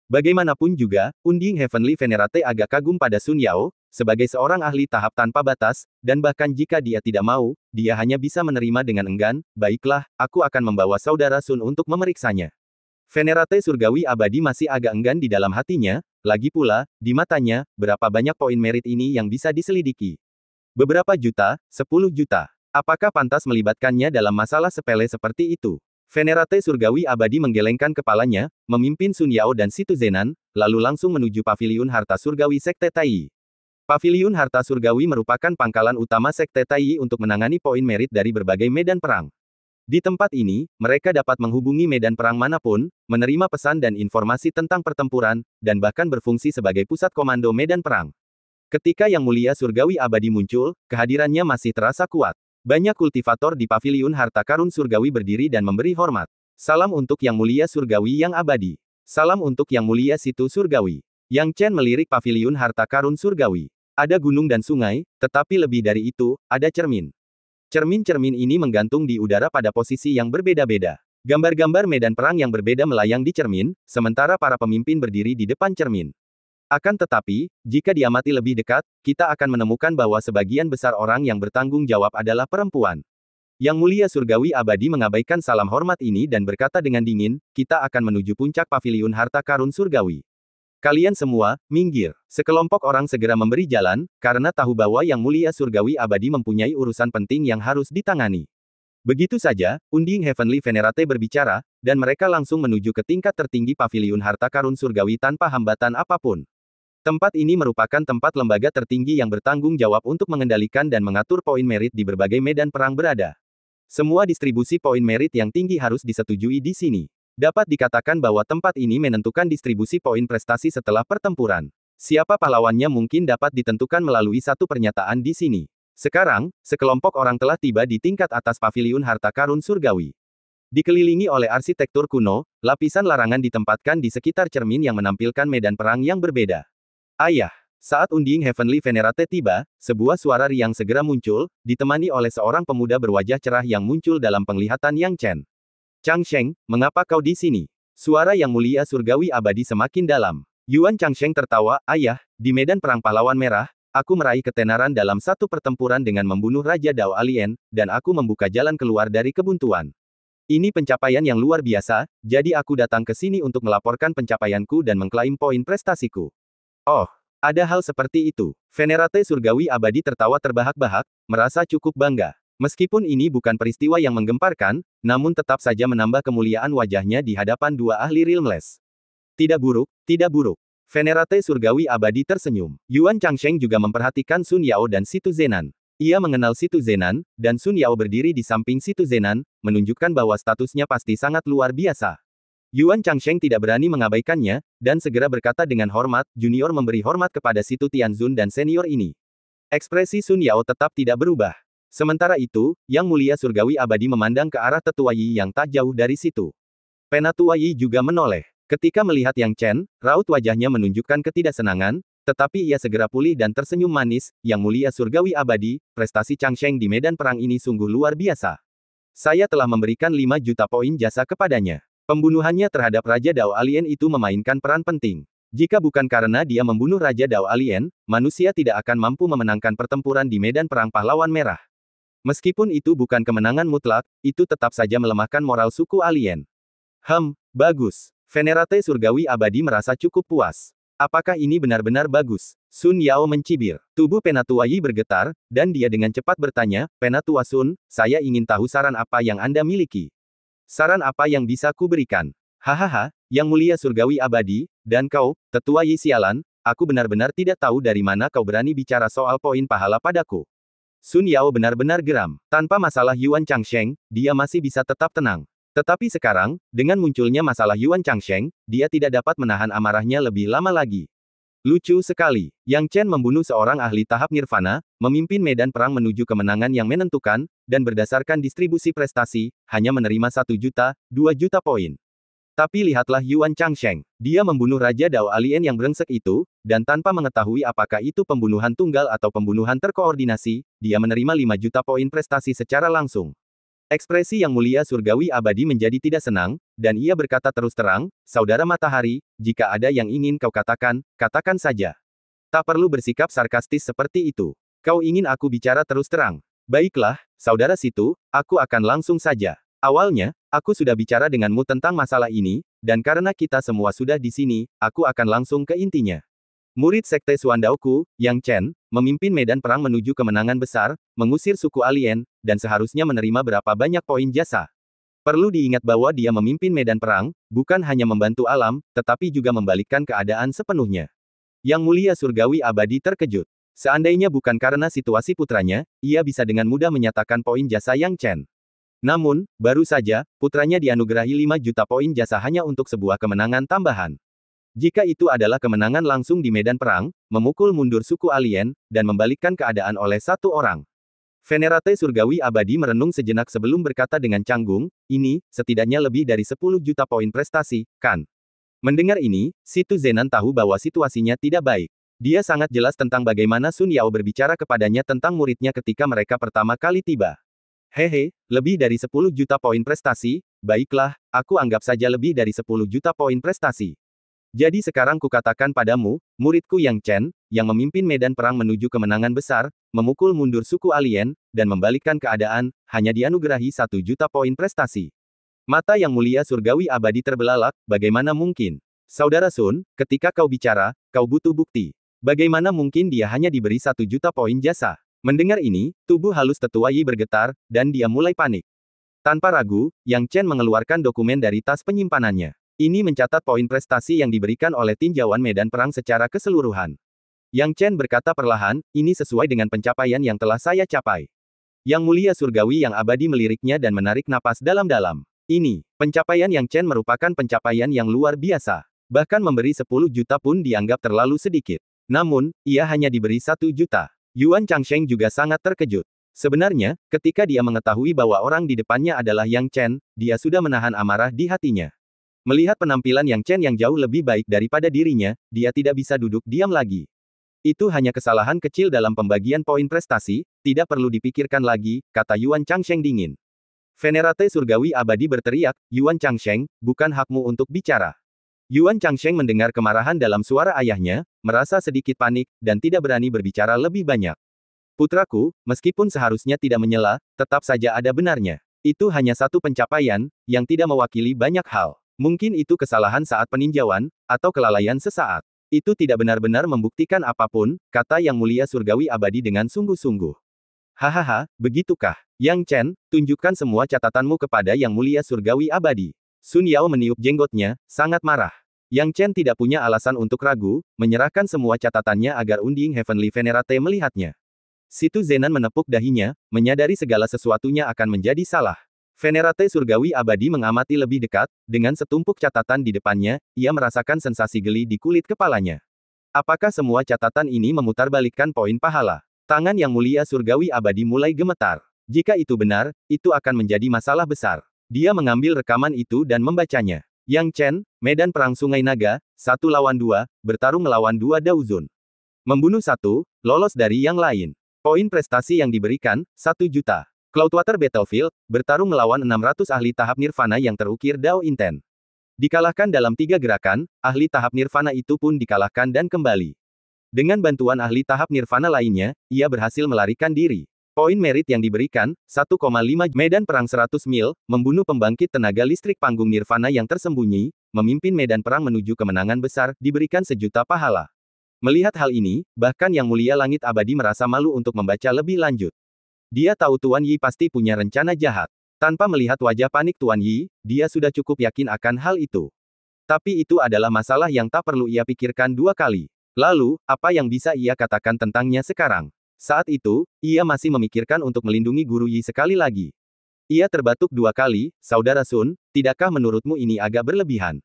Bagaimanapun juga, Unding Heavenly Venerate agak kagum pada Sun Yao, sebagai seorang ahli tahap tanpa batas, dan bahkan jika dia tidak mau, dia hanya bisa menerima dengan enggan, baiklah, aku akan membawa Saudara Sun untuk memeriksanya. Venerate surgawi abadi masih agak enggan di dalam hatinya, lagi pula, di matanya, berapa banyak poin merit ini yang bisa diselidiki? Beberapa juta, 10 juta. Apakah pantas melibatkannya dalam masalah sepele seperti itu? Venerate surgawi abadi menggelengkan kepalanya, memimpin Sun Yao dan Situ Zenan, lalu langsung menuju paviliun harta surgawi Sekte Tai. Paviliun harta surgawi merupakan pangkalan utama Sekte Tai untuk menangani poin merit dari berbagai medan perang. Di tempat ini, mereka dapat menghubungi medan perang manapun, menerima pesan dan informasi tentang pertempuran, dan bahkan berfungsi sebagai pusat komando medan perang. Ketika Yang Mulia Surgawi Abadi muncul, kehadirannya masih terasa kuat. Banyak kultivator di paviliun harta karun surgawi berdiri dan memberi hormat. Salam untuk Yang Mulia Surgawi yang abadi. Salam untuk Yang Mulia Situ Surgawi. Yang Chen melirik paviliun harta karun surgawi. Ada gunung dan sungai, tetapi lebih dari itu, ada cermin. Cermin-cermin ini menggantung di udara pada posisi yang berbeda-beda. Gambar-gambar medan perang yang berbeda melayang di cermin, sementara para pemimpin berdiri di depan cermin. Akan tetapi, jika diamati lebih dekat, kita akan menemukan bahwa sebagian besar orang yang bertanggung jawab adalah perempuan. Yang Mulia Surgawi Abadi mengabaikan salam hormat ini dan berkata dengan dingin, kita akan menuju puncak paviliun harta karun surgawi. Kalian semua, minggir. Sekelompok orang segera memberi jalan, karena tahu bahwa Yang Mulia Surgawi Abadi mempunyai urusan penting yang harus ditangani. Begitu saja, Unding Heavenly Venerate berbicara, dan mereka langsung menuju ke tingkat tertinggi paviliun harta karun surgawi tanpa hambatan apapun. Tempat ini merupakan tempat lembaga tertinggi yang bertanggung jawab untuk mengendalikan dan mengatur poin merit di berbagai medan perang berada. Semua distribusi poin merit yang tinggi harus disetujui di sini. Dapat dikatakan bahwa tempat ini menentukan distribusi poin prestasi setelah pertempuran. Siapa pahlawannya mungkin dapat ditentukan melalui satu pernyataan di sini. Sekarang, sekelompok orang telah tiba di tingkat atas paviliun harta karun surgawi. Dikelilingi oleh arsitektur kuno, lapisan larangan ditempatkan di sekitar cermin yang menampilkan medan perang yang berbeda. Ayah! Saat Unding Heavenly Venerate tiba, sebuah suara riang segera muncul, ditemani oleh seorang pemuda berwajah cerah yang muncul dalam penglihatan Yang Chen. Changsheng, mengapa kau di sini? Suara Yang Mulia Surgawi Abadi semakin dalam. Yuan Changsheng tertawa, ayah, di medan perang pahlawan merah, aku meraih ketenaran dalam satu pertempuran dengan membunuh Raja Dao Alien, dan aku membuka jalan keluar dari kebuntuan. Ini pencapaian yang luar biasa, jadi aku datang ke sini untuk melaporkan pencapaianku dan mengklaim poin prestasiku. Oh, ada hal seperti itu. Venerate Surgawi Abadi tertawa terbahak-bahak, merasa cukup bangga. Meskipun ini bukan peristiwa yang menggemparkan, namun tetap saja menambah kemuliaan wajahnya di hadapan dua ahli Realmless. Tidak buruk, tidak buruk. Venerate Surgawi Abadi tersenyum. Yuan Changsheng juga memperhatikan Sun Yao dan Situ Zenan. Ia mengenal Situ Zenan, dan Sun Yao berdiri di samping Situ Zenan, menunjukkan bahwa statusnya pasti sangat luar biasa. Yuan Changsheng tidak berani mengabaikannya, dan segera berkata dengan hormat, junior memberi hormat kepada Situ Tianzun dan senior ini. Ekspresi Sun Yao tetap tidak berubah. Sementara itu, Yang Mulia Surgawi Abadi memandang ke arah Tetua Yi yang tak jauh dari situ. Penatua Yi juga menoleh. Ketika melihat Yang Chen, raut wajahnya menunjukkan ketidaksenangan, tetapi ia segera pulih dan tersenyum manis. Yang Mulia Surgawi Abadi, prestasi Changsheng di medan perang ini sungguh luar biasa. Saya telah memberikan 5 juta poin jasa kepadanya. Pembunuhannya terhadap Raja Dao Alien itu memainkan peran penting. Jika bukan karena dia membunuh Raja Dao Alien, manusia tidak akan mampu memenangkan pertempuran di medan perang pahlawan merah. Meskipun itu bukan kemenangan mutlak, itu tetap saja melemahkan moral suku alien. Bagus. Venerate Surgawi Abadi merasa cukup puas. Apakah ini benar-benar bagus? Sun Yao mencibir. Tubuh Penatua Yi bergetar, dan dia dengan cepat bertanya, Penatua Sun, saya ingin tahu saran apa yang Anda miliki. Saran apa yang bisa kuberikan? Hahaha, Yang Mulia Surgawi Abadi, dan kau, Tetua Yi sialan, aku benar-benar tidak tahu dari mana kau berani bicara soal poin pahala padaku. Sun Yao benar-benar geram. Tanpa masalah Yuan Changsheng, dia masih bisa tetap tenang. Tetapi sekarang, dengan munculnya masalah Yuan Changsheng, dia tidak dapat menahan amarahnya lebih lama lagi. Lucu sekali. Yang Chen membunuh seorang ahli tahap nirvana, memimpin medan perang menuju kemenangan yang menentukan, dan berdasarkan distribusi prestasi, hanya menerima 1 juta, 2 juta poin. Tapi lihatlah Yuan Changsheng. Dia membunuh Raja Dao Alien yang brengsek itu, dan tanpa mengetahui apakah itu pembunuhan tunggal atau pembunuhan terkoordinasi, dia menerima 5 juta poin prestasi secara langsung. Ekspresi Yang Mulia Surgawi Abadi menjadi tidak senang, dan ia berkata terus terang, Saudara Matahari, jika ada yang ingin kau katakan, katakan saja. Tak perlu bersikap sarkastis seperti itu. Kau ingin aku bicara terus terang. Baiklah, Saudara Situ, aku akan langsung saja. Awalnya, aku sudah bicara denganmu tentang masalah ini, dan karena kita semua sudah di sini, aku akan langsung ke intinya. Murid Sekte Suandaoku, Yang Chen, memimpin medan perang menuju kemenangan besar, mengusir suku alien, dan seharusnya menerima berapa banyak poin jasa. Perlu diingat bahwa dia memimpin medan perang, bukan hanya membantu alam, tetapi juga membalikkan keadaan sepenuhnya. Yang Mulia Surgawi Abadi terkejut. Seandainya bukan karena situasi putranya, ia bisa dengan mudah menyatakan poin jasa Yang Chen. Namun, baru saja, putranya dianugerahi 5 juta poin jasa hanya untuk sebuah kemenangan tambahan. Jika itu adalah kemenangan langsung di medan perang, memukul mundur suku alien, dan membalikkan keadaan oleh satu orang. Venerate Surgawi Abadi merenung sejenak sebelum berkata dengan canggung, ini, setidaknya lebih dari 10 juta poin prestasi, kan? Mendengar ini, Si Tu Zenan tahu bahwa situasinya tidak baik. Dia sangat jelas tentang bagaimana Sun Yao berbicara kepadanya tentang muridnya ketika mereka pertama kali tiba. Hehe, lebih dari 10 juta poin prestasi, baiklah, aku anggap saja lebih dari 10 juta poin prestasi. Jadi sekarang kukatakan padamu, muridku Yang Chen, yang memimpin medan perang menuju kemenangan besar, memukul mundur suku alien, dan membalikkan keadaan, hanya dianugerahi 1 juta poin prestasi. Mata Yang Mulia Surgawi Abadi terbelalak, bagaimana mungkin? Saudara Sun, ketika kau bicara, kau butuh bukti. Bagaimana mungkin dia hanya diberi 1 juta poin jasa? Mendengar ini, tubuh halus tetua Yi bergetar, dan dia mulai panik. Tanpa ragu, Yang Chen mengeluarkan dokumen dari tas penyimpanannya. Ini mencatat poin prestasi yang diberikan oleh tinjauan medan perang secara keseluruhan. Yang Chen berkata perlahan, ini sesuai dengan pencapaian yang telah saya capai. Yang Mulia Surgawi Yang Abadi meliriknya dan menarik napas dalam-dalam. Ini, pencapaian Yang Chen merupakan pencapaian yang luar biasa. Bahkan memberi 10 juta pun dianggap terlalu sedikit. Namun, ia hanya diberi 1 juta. Yuan Changsheng juga sangat terkejut. Sebenarnya, ketika dia mengetahui bahwa orang di depannya adalah Yang Chen, dia sudah menahan amarah di hatinya. Melihat penampilan Yang Chen yang jauh lebih baik daripada dirinya, dia tidak bisa duduk diam lagi. Itu hanya kesalahan kecil dalam pembagian poin prestasi, tidak perlu dipikirkan lagi, kata Yuan Changsheng dingin. Venerate Surgawi Abadi berteriak, Yuan Changsheng, bukan hakmu untuk bicara. Yuan Changsheng mendengar kemarahan dalam suara ayahnya, merasa sedikit panik, dan tidak berani berbicara lebih banyak. Putraku, meskipun seharusnya tidak menyela, tetap saja ada benarnya. Itu hanya satu pencapaian, yang tidak mewakili banyak hal. Mungkin itu kesalahan saat peninjauan, atau kelalaian sesaat. Itu tidak benar-benar membuktikan apapun, kata Yang Mulia Surgawi Abadi dengan sungguh-sungguh. Hahaha, begitukah? Yang Chen, tunjukkan semua catatanmu kepada Yang Mulia Surgawi Abadi. Sun Yao meniup jenggotnya, sangat marah. Yang Chen tidak punya alasan untuk ragu, menyerahkan semua catatannya agar Unding Heavenly Venerate melihatnya. Si Tu Zenan menepuk dahinya, menyadari segala sesuatunya akan menjadi salah. Venerate Surgawi Abadi mengamati lebih dekat, dengan setumpuk catatan di depannya, ia merasakan sensasi geli di kulit kepalanya. Apakah semua catatan ini memutarbalikkan poin pahala? Tangan Yang Mulia Surgawi Abadi mulai gemetar. Jika itu benar, itu akan menjadi masalah besar. Dia mengambil rekaman itu dan membacanya. Yang Chen, medan perang Sungai Naga, 1 lawan 2, bertarung melawan 2 Daozun. Membunuh 1, lolos dari yang lain. Poin prestasi yang diberikan, 1 juta. Cloudwater Battlefield, bertarung melawan 600 ahli tahap nirvana yang terukir Dao Inten. Dikalahkan dalam 3 gerakan, ahli tahap nirvana itu pun dikalahkan dan kembali. Dengan bantuan ahli tahap nirvana lainnya, ia berhasil melarikan diri. Poin merit yang diberikan, 1,5 medan perang 100 mil, membunuh pembangkit tenaga listrik panggung nirvana yang tersembunyi, memimpin medan perang menuju kemenangan besar, diberikan 1 juta pahala. Melihat hal ini, bahkan Yang Mulia Langit Abadi merasa malu untuk membaca lebih lanjut. Dia tahu Tuan Yi pasti punya rencana jahat. Tanpa melihat wajah panik Tuan Yi, dia sudah cukup yakin akan hal itu. Tapi itu adalah masalah yang tak perlu ia pikirkan 2 kali. Lalu, apa yang bisa ia katakan tentangnya sekarang? Saat itu, ia masih memikirkan untuk melindungi Guru Yi sekali lagi. Ia terbatuk 2 kali, Saudara Sun, tidakkah menurutmu ini agak berlebihan?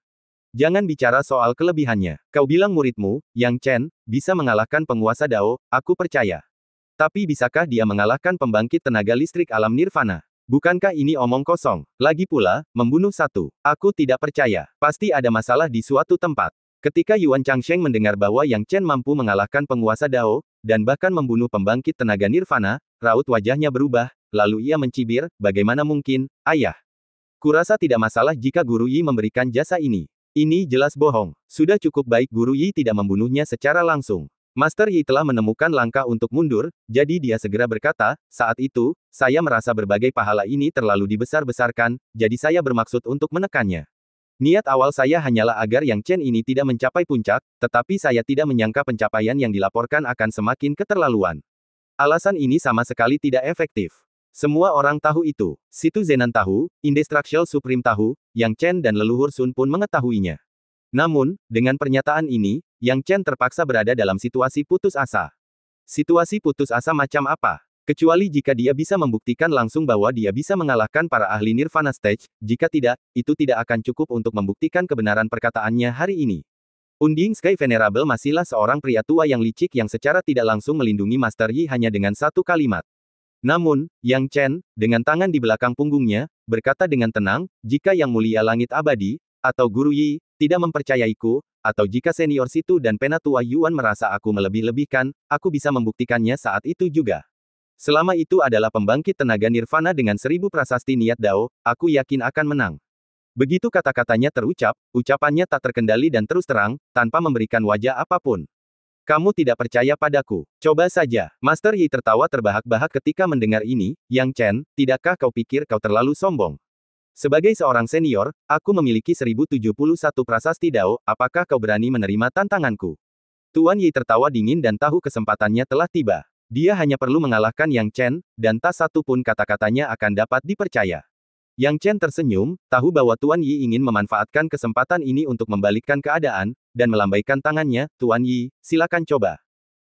Jangan bicara soal kelebihannya. Kau bilang muridmu, Yang Chen, bisa mengalahkan penguasa Dao, aku percaya. Tapi bisakah dia mengalahkan pembangkit tenaga listrik alam nirvana? Bukankah ini omong kosong? Lagi pula, membunuh 1. Aku tidak percaya. Pasti ada masalah di suatu tempat. Ketika Yuan Changsheng mendengar bahwa Yang Chen mampu mengalahkan penguasa Dao, dan bahkan membunuh pembangkit tenaga nirvana, raut wajahnya berubah, lalu ia mencibir, bagaimana mungkin, ayah? Kurasa tidak masalah jika Guru Yi memberikan jasa ini. Ini jelas bohong. Sudah cukup baik Guru Yi tidak membunuhnya secara langsung. Master Yi telah menemukan langkah untuk mundur, jadi dia segera berkata, saat itu, saya merasa berbagai pahala ini terlalu dibesar-besarkan, jadi saya bermaksud untuk menekannya. Niat awal saya hanyalah agar Yang Chen ini tidak mencapai puncak, tetapi saya tidak menyangka pencapaian yang dilaporkan akan semakin keterlaluan. Alasan ini sama sekali tidak efektif. Semua orang tahu itu. Situ Zenan tahu, Indestructible Supreme tahu, Yang Chen dan leluhur Sun pun mengetahuinya. Namun, dengan pernyataan ini, Yang Chen terpaksa berada dalam situasi putus asa. Situasi putus asa macam apa? Kecuali jika dia bisa membuktikan langsung bahwa dia bisa mengalahkan para ahli Nirvana Stage, jika tidak, itu tidak akan cukup untuk membuktikan kebenaran perkataannya hari ini. Unding Sky Venerable masihlah seorang pria tua yang licik yang secara tidak langsung melindungi Master Yi hanya dengan satu kalimat. Namun, Yang Chen, dengan tangan di belakang punggungnya, berkata dengan tenang, jika Yang Mulia Langit Abadi, atau Guru Yi, tidak mempercayaiku, atau jika senior Situ dan Penatua Yuan merasa aku melebih-lebihkan, aku bisa membuktikannya saat itu juga. Selama itu adalah pembangkit tenaga Nirvana dengan 1000 prasasti niat Dao, aku yakin akan menang. Begitu kata-katanya terucap, ucapannya tak terkendali dan terus terang, tanpa memberikan wajah apapun. Kamu tidak percaya padaku. Coba saja. Master Yi tertawa terbahak-bahak ketika mendengar ini. Yang Chen, tidakkah kau pikir kau terlalu sombong? Sebagai seorang senior, aku memiliki 1071 prasasti Dao, apakah kau berani menerima tantanganku? Tuan Yi tertawa dingin dan tahu kesempatannya telah tiba. Dia hanya perlu mengalahkan Yang Chen, dan tak satu pun kata-katanya akan dapat dipercaya. Yang Chen tersenyum, tahu bahwa Tuan Yi ingin memanfaatkan kesempatan ini untuk membalikkan keadaan, dan melambaikan tangannya, Tuan Yi, silakan coba.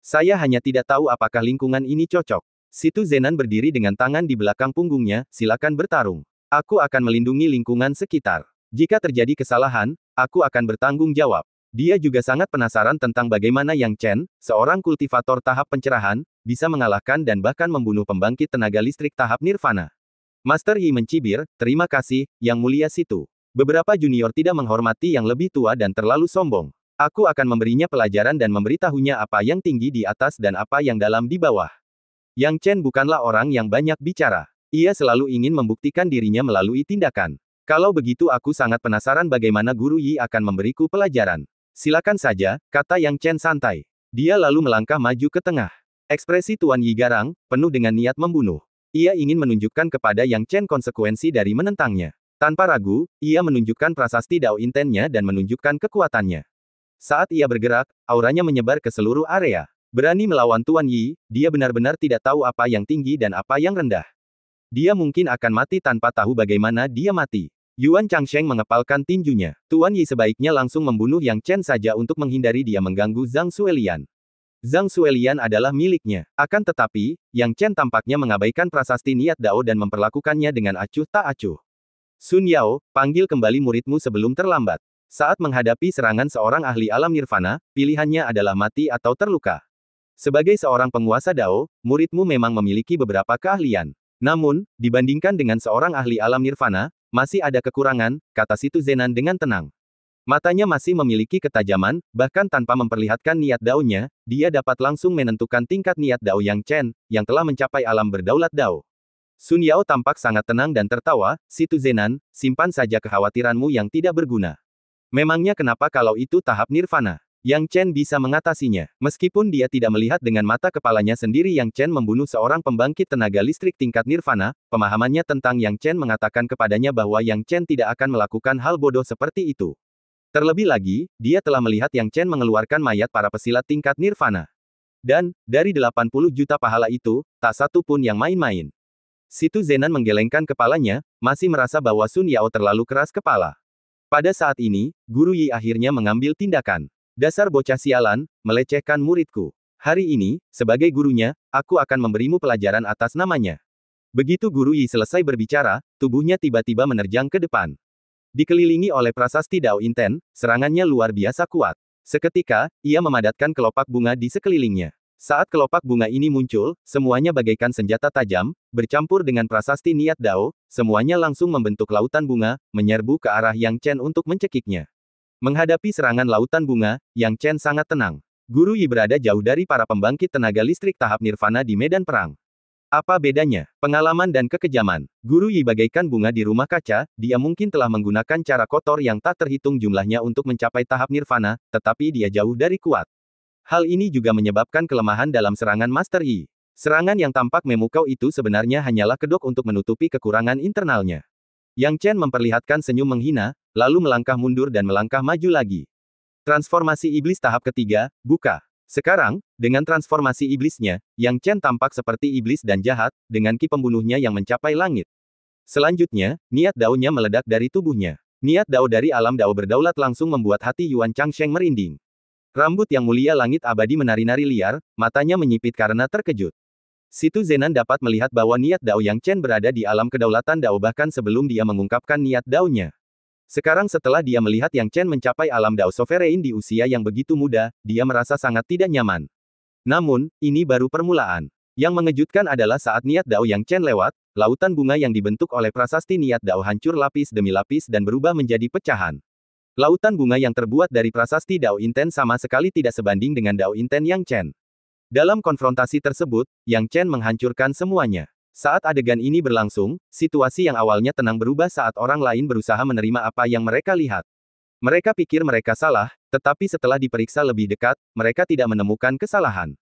Saya hanya tidak tahu apakah lingkungan ini cocok. Situ Zenan berdiri dengan tangan di belakang punggungnya, silakan bertarung. Aku akan melindungi lingkungan sekitar. Jika terjadi kesalahan, aku akan bertanggung jawab. Dia juga sangat penasaran tentang bagaimana Yang Chen, seorang kultivator tahap pencerahan, bisa mengalahkan dan bahkan membunuh pembangkit tenaga listrik tahap Nirvana. Master Yi mencibir, terima kasih, Yang Mulia Situ. Beberapa junior tidak menghormati yang lebih tua dan terlalu sombong. Aku akan memberinya pelajaran dan memberitahunya apa yang tinggi di atas dan apa yang dalam di bawah. Yang Chen bukanlah orang yang banyak bicara. Ia selalu ingin membuktikan dirinya melalui tindakan. Kalau begitu aku sangat penasaran bagaimana Guru Yi akan memberiku pelajaran. Silakan saja, kata Yang Chen santai. Dia lalu melangkah maju ke tengah. Ekspresi Tuan Yi garang, penuh dengan niat membunuh. Ia ingin menunjukkan kepada Yang Chen konsekuensi dari menentangnya. Tanpa ragu, ia menunjukkan prasasti Dao Intennya dan menunjukkan kekuatannya. Saat ia bergerak, auranya menyebar ke seluruh area. Berani melawan Tuan Yi, dia benar-benar tidak tahu apa yang tinggi dan apa yang rendah. Dia mungkin akan mati tanpa tahu bagaimana dia mati. Yuan Changsheng mengepalkan tinjunya. Tuan Yi sebaiknya langsung membunuh Yang Chen saja untuk menghindari dia mengganggu Zhang Suelian. Zhang Suelian adalah miliknya. Akan tetapi, Yang Chen tampaknya mengabaikan prasasti niat Dao dan memperlakukannya dengan acuh tak acuh. Sun Yao, panggil kembali muridmu sebelum terlambat. Saat menghadapi serangan seorang ahli alam Nirvana, pilihannya adalah mati atau terluka. Sebagai seorang penguasa Dao, muridmu memang memiliki beberapa keahlian. Namun, dibandingkan dengan seorang ahli alam Nirvana, masih ada kekurangan, kata Situ Zenan dengan tenang. Matanya masih memiliki ketajaman, bahkan tanpa memperlihatkan niat Dao-nya, dia dapat langsung menentukan tingkat niat Dao Yang Chen, yang telah mencapai alam berdaulat Dao. Sun Yao tampak sangat tenang dan tertawa, Situ Zenan, simpan saja kekhawatiranmu yang tidak berguna. Memangnya kenapa kalau itu tahap Nirvana? Yang Chen bisa mengatasinya. Meskipun dia tidak melihat dengan mata kepalanya sendiri Yang Chen membunuh seorang pembangkit tenaga listrik tingkat Nirvana, pemahamannya tentang Yang Chen mengatakan kepadanya bahwa Yang Chen tidak akan melakukan hal bodoh seperti itu. Terlebih lagi, dia telah melihat Yang Chen mengeluarkan mayat para pesilat tingkat Nirvana. Dan, dari 80 juta pahala itu, tak satu pun yang main-main. Situ Zenan menggelengkan kepalanya, masih merasa bahwa Sun Yao terlalu keras kepala. Pada saat ini, Guru Yi akhirnya mengambil tindakan. Dasar bocah sialan, melecehkan muridku. Hari ini, sebagai gurunya, aku akan memberimu pelajaran atas namanya. Begitu Guru Yi selesai berbicara, tubuhnya tiba-tiba menerjang ke depan. Dikelilingi oleh prasasti Dao Inten, serangannya luar biasa kuat. Seketika, ia memadatkan kelopak bunga di sekelilingnya. Saat kelopak bunga ini muncul, semuanya bagaikan senjata tajam, bercampur dengan prasasti niat Dao, semuanya langsung membentuk lautan bunga, menyerbu ke arah Yang Chen untuk mencekiknya. Menghadapi serangan lautan bunga, Yang Chen sangat tenang. Guru Yi berada jauh dari para pembangkit tenaga listrik tahap Nirvana di medan perang. Apa bedanya? Pengalaman dan kekejaman. Guru Yi bagaikan bunga di rumah kaca, dia mungkin telah menggunakan cara kotor yang tak terhitung jumlahnya untuk mencapai tahap Nirvana, tetapi dia jauh dari kuat. Hal ini juga menyebabkan kelemahan dalam serangan Master Yi. Serangan yang tampak memukau itu sebenarnya hanyalah kedok untuk menutupi kekurangan internalnya. Yang Chen memperlihatkan senyum menghina, lalu melangkah mundur dan melangkah maju lagi. Transformasi iblis tahap ketiga, buka. Sekarang, dengan transformasi iblisnya, Yang Chen tampak seperti iblis dan jahat, dengan ki pembunuhnya yang mencapai langit. Selanjutnya, niat daonya meledak dari tubuhnya. Niat dao dari alam dao berdaulat langsung membuat hati Yuan Changsheng merinding. Rambut yang mulia langit abadi menari-nari liar, matanya menyipit karena terkejut. Situ Zenan dapat melihat bahwa niat Dao Yang Chen berada di alam kedaulatan Dao bahkan sebelum dia mengungkapkan niat Dao-nya. Sekarang setelah dia melihat Yang Chen mencapai alam Dao Sovereign di usia yang begitu muda, dia merasa sangat tidak nyaman. Namun, ini baru permulaan. Yang mengejutkan adalah saat niat Dao Yang Chen lewat, lautan bunga yang dibentuk oleh prasasti niat Dao hancur lapis demi lapis dan berubah menjadi pecahan. Lautan bunga yang terbuat dari prasasti Dao Inten sama sekali tidak sebanding dengan Dao Inten Yang Chen. Dalam konfrontasi tersebut, Yang Chen menghancurkan semuanya. Saat adegan ini berlangsung, situasi yang awalnya tenang berubah saat orang lain berusaha menerima apa yang mereka lihat. Mereka pikir mereka salah, tetapi setelah diperiksa lebih dekat, mereka tidak menemukan kesalahan.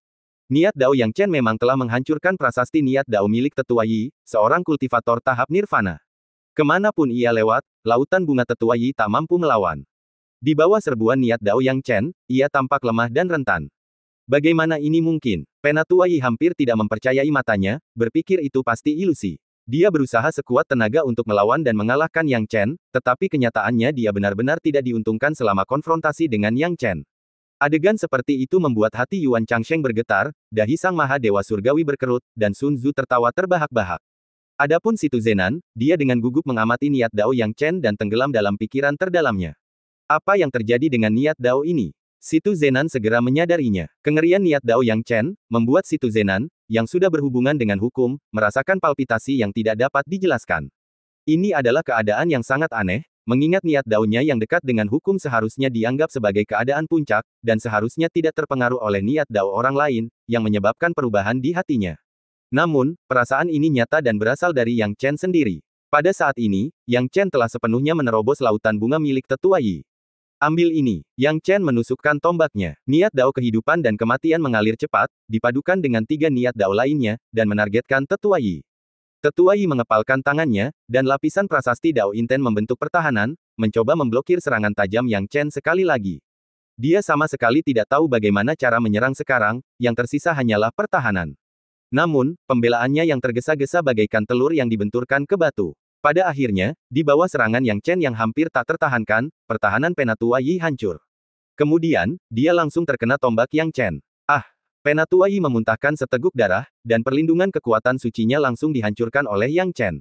Niat Dao Yang Chen memang telah menghancurkan prasasti niat Dao milik Tetua Yi, seorang kultivator tahap nirvana. Kemanapun ia lewat, lautan bunga Tetua Yi tak mampu melawan. Di bawah serbuan niat Dao Yang Chen, ia tampak lemah dan rentan. Bagaimana ini mungkin? Penatua Yi hampir tidak mempercayai matanya, berpikir itu pasti ilusi. Dia berusaha sekuat tenaga untuk melawan dan mengalahkan Yang Chen, tetapi kenyataannya dia benar-benar tidak diuntungkan selama konfrontasi dengan Yang Chen. Adegan seperti itu membuat hati Yuan Changsheng bergetar, dahi Sang Maha Dewa Surgawi berkerut, dan Sun Tzu tertawa terbahak-bahak. Adapun Situ Zenan, dia dengan gugup mengamati niat Dao Yang Chen dan tenggelam dalam pikiran terdalamnya. Apa yang terjadi dengan niat Dao ini? Situ Zenan segera menyadarinya. Kengerian niat Dao Yang Chen, membuat Situ Zenan, yang sudah berhubungan dengan hukum, merasakan palpitasi yang tidak dapat dijelaskan. Ini adalah keadaan yang sangat aneh, mengingat niat Dao-nya yang dekat dengan hukum seharusnya dianggap sebagai keadaan puncak, dan seharusnya tidak terpengaruh oleh niat Dao orang lain, yang menyebabkan perubahan di hatinya. Namun, perasaan ini nyata dan berasal dari Yang Chen sendiri. Pada saat ini, Yang Chen telah sepenuhnya menerobos lautan bunga milik Tetua Yi. Ambil ini. Yang Chen menusukkan tombaknya. Niat Dao kehidupan dan kematian mengalir cepat, dipadukan dengan 3 niat Dao lainnya, dan menargetkan Tetua Yi. Tetua Yi mengepalkan tangannya, dan lapisan prasasti Dao Inten membentuk pertahanan, mencoba memblokir serangan tajam Yang Chen sekali lagi. Dia sama sekali tidak tahu bagaimana cara menyerang sekarang, yang tersisa hanyalah pertahanan. Namun, pembelaannya yang tergesa-gesa bagaikan telur yang dibenturkan ke batu. Pada akhirnya, di bawah serangan Yang Chen yang hampir tak tertahankan, pertahanan Penatua Yi hancur. Kemudian, dia langsung terkena tombak Yang Chen. Ah! Penatua Yi memuntahkan seteguk darah, dan perlindungan kekuatan sucinya langsung dihancurkan oleh Yang Chen.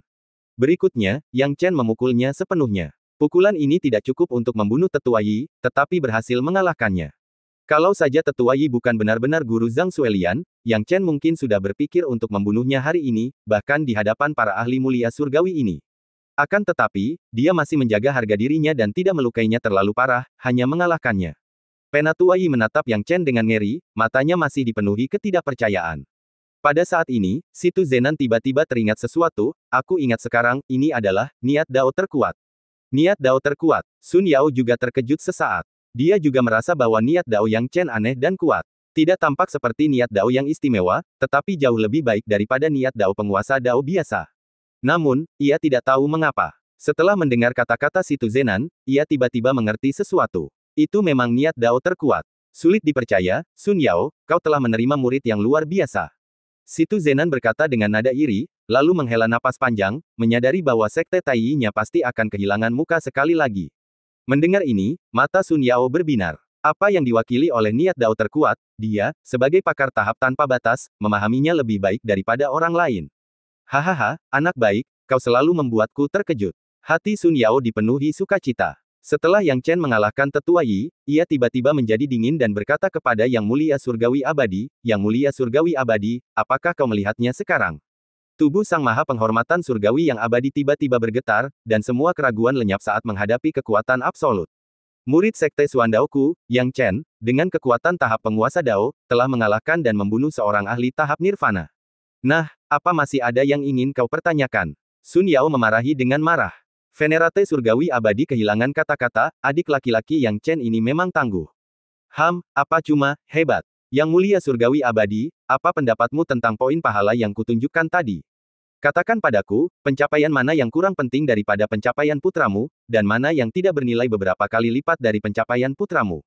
Berikutnya, Yang Chen memukulnya sepenuhnya. Pukulan ini tidak cukup untuk membunuh Tetua Yi, tetapi berhasil mengalahkannya. Kalau saja Tetua Yi bukan benar-benar guru Zhang Xuelian, Yang Chen mungkin sudah berpikir untuk membunuhnya hari ini, bahkan di hadapan para ahli mulia surgawi ini. Akan tetapi, dia masih menjaga harga dirinya dan tidak melukainya terlalu parah, hanya mengalahkannya. Penatua Yi menatap Yang Chen dengan ngeri, matanya masih dipenuhi ketidakpercayaan. Pada saat ini, Situ Zenan tiba-tiba teringat sesuatu, aku ingat sekarang, ini adalah niat Dao terkuat. Niat Dao terkuat. Sun Yao juga terkejut sesaat. Dia juga merasa bahwa niat Dao Yang Chen aneh dan kuat. Tidak tampak seperti niat Dao yang istimewa, tetapi jauh lebih baik daripada niat Dao penguasa Dao biasa. Namun, ia tidak tahu mengapa. Setelah mendengar kata-kata Situ Zenan, ia tiba-tiba mengerti sesuatu. Itu memang niat Dao terkuat. Sulit dipercaya, Sun Yao, kau telah menerima murid yang luar biasa. Situ Zenan berkata dengan nada iri, lalu menghela napas panjang, menyadari bahwa sekte Taiyi-nya pasti akan kehilangan muka sekali lagi. Mendengar ini, mata Sun Yao berbinar. Apa yang diwakili oleh niat Dao terkuat, dia, sebagai pakar tahap tanpa batas, memahaminya lebih baik daripada orang lain. Hahaha, anak baik, kau selalu membuatku terkejut. Hati Sun Yao dipenuhi sukacita. Setelah Yang Chen mengalahkan Tetua Yi, ia tiba-tiba menjadi dingin dan berkata kepada Yang Mulia Surgawi Abadi, Yang Mulia Surgawi Abadi, apakah kau melihatnya sekarang? Tubuh Sang Maha Penghormatan Surgawi yang abadi tiba-tiba bergetar, dan semua keraguan lenyap saat menghadapi kekuatan absolut. Murid Sekte Suandaoku, Yang Chen, dengan kekuatan tahap penguasa Dao, telah mengalahkan dan membunuh seorang ahli tahap nirvana. Nah, apa masih ada yang ingin kau pertanyakan? Sun Yao memarahi dengan marah. Venerate Surgawi Abadi kehilangan kata-kata, adik laki-laki Yang Chen ini memang tangguh. Apa cuma, hebat. Yang Mulia Surgawi Abadi, apa pendapatmu tentang poin pahala yang kutunjukkan tadi? Katakan padaku, pencapaian mana yang kurang penting daripada pencapaian putramu, dan mana yang tidak bernilai beberapa kali lipat dari pencapaian putramu.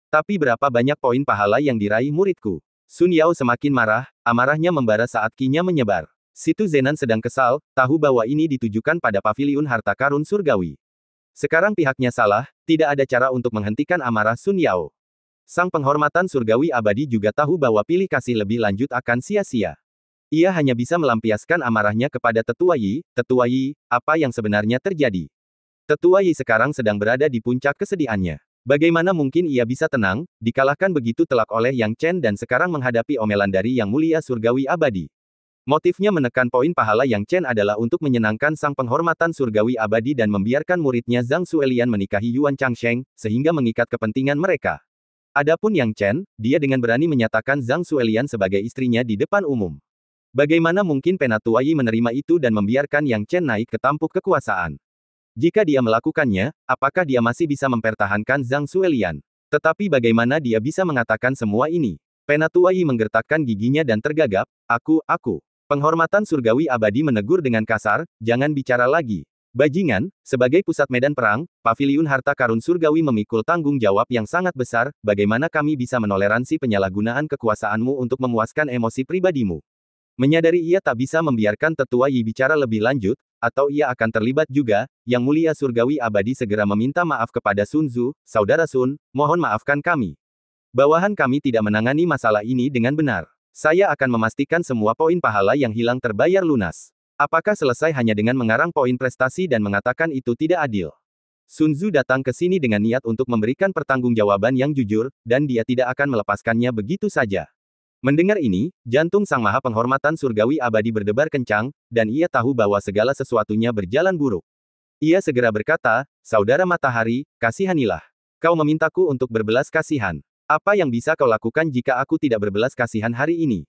Tapi berapa banyak poin pahala yang diraih muridku? Sun Yao semakin marah, amarahnya membara saat kinya menyebar. Situ Zenan sedang kesal, tahu bahwa ini ditujukan pada paviliun harta karun surgawi. Sekarang pihaknya salah, tidak ada cara untuk menghentikan amarah Sun Yao. Sang penghormatan surgawi abadi juga tahu bahwa pilih kasih lebih lanjut akan sia-sia. Ia hanya bisa melampiaskan amarahnya kepada Tetua Yi, apa yang sebenarnya terjadi? Tetua Yi sekarang sedang berada di puncak kesedihannya. Bagaimana mungkin ia bisa tenang, dikalahkan begitu telak oleh Yang Chen dan sekarang menghadapi omelan dari Yang Mulia Surgawi Abadi? Motifnya menekan poin pahala Yang Chen adalah untuk menyenangkan sang penghormatan surgawi abadi dan membiarkan muridnya Zhang Suelian menikahi Yuan Changsheng, sehingga mengikat kepentingan mereka. Adapun Yang Chen, dia dengan berani menyatakan Zhang Suelian sebagai istrinya di depan umum. Bagaimana mungkin Penatua Yi menerima itu dan membiarkan Yang Chen naik ke tampuk kekuasaan? Jika dia melakukannya, apakah dia masih bisa mempertahankan Zhang Suelian? Tetapi bagaimana dia bisa mengatakan semua ini? Penatua Yi menggertakkan giginya dan tergagap, aku. Penghormatan surgawi abadi menegur dengan kasar, jangan bicara lagi. Bajingan, sebagai pusat medan perang, paviliun harta karun surgawi memikul tanggung jawab yang sangat besar, bagaimana kami bisa menoleransi penyalahgunaan kekuasaanmu untuk memuaskan emosi pribadimu? Menyadari ia tak bisa membiarkan Tetua Yi bicara lebih lanjut, atau ia akan terlibat juga, Yang Mulia Surgawi Abadi segera meminta maaf kepada Sun Tzu, Saudara Sun, mohon maafkan kami. Bawahan kami tidak menangani masalah ini dengan benar. Saya akan memastikan semua poin pahala yang hilang terbayar lunas. Apakah selesai hanya dengan mengarang poin prestasi dan mengatakan itu tidak adil? Sun Tzu datang ke sini dengan niat untuk memberikan pertanggungjawaban yang jujur, dan dia tidak akan melepaskannya begitu saja. Mendengar ini, jantung Sang Maha Penghormatan Surgawi Abadi berdebar kencang, dan ia tahu bahwa segala sesuatunya berjalan buruk. Ia segera berkata, Saudara Matahari, kasihanilah. Kau memintaku untuk berbelas kasihan. Apa yang bisa kau lakukan jika aku tidak berbelas kasihan hari ini?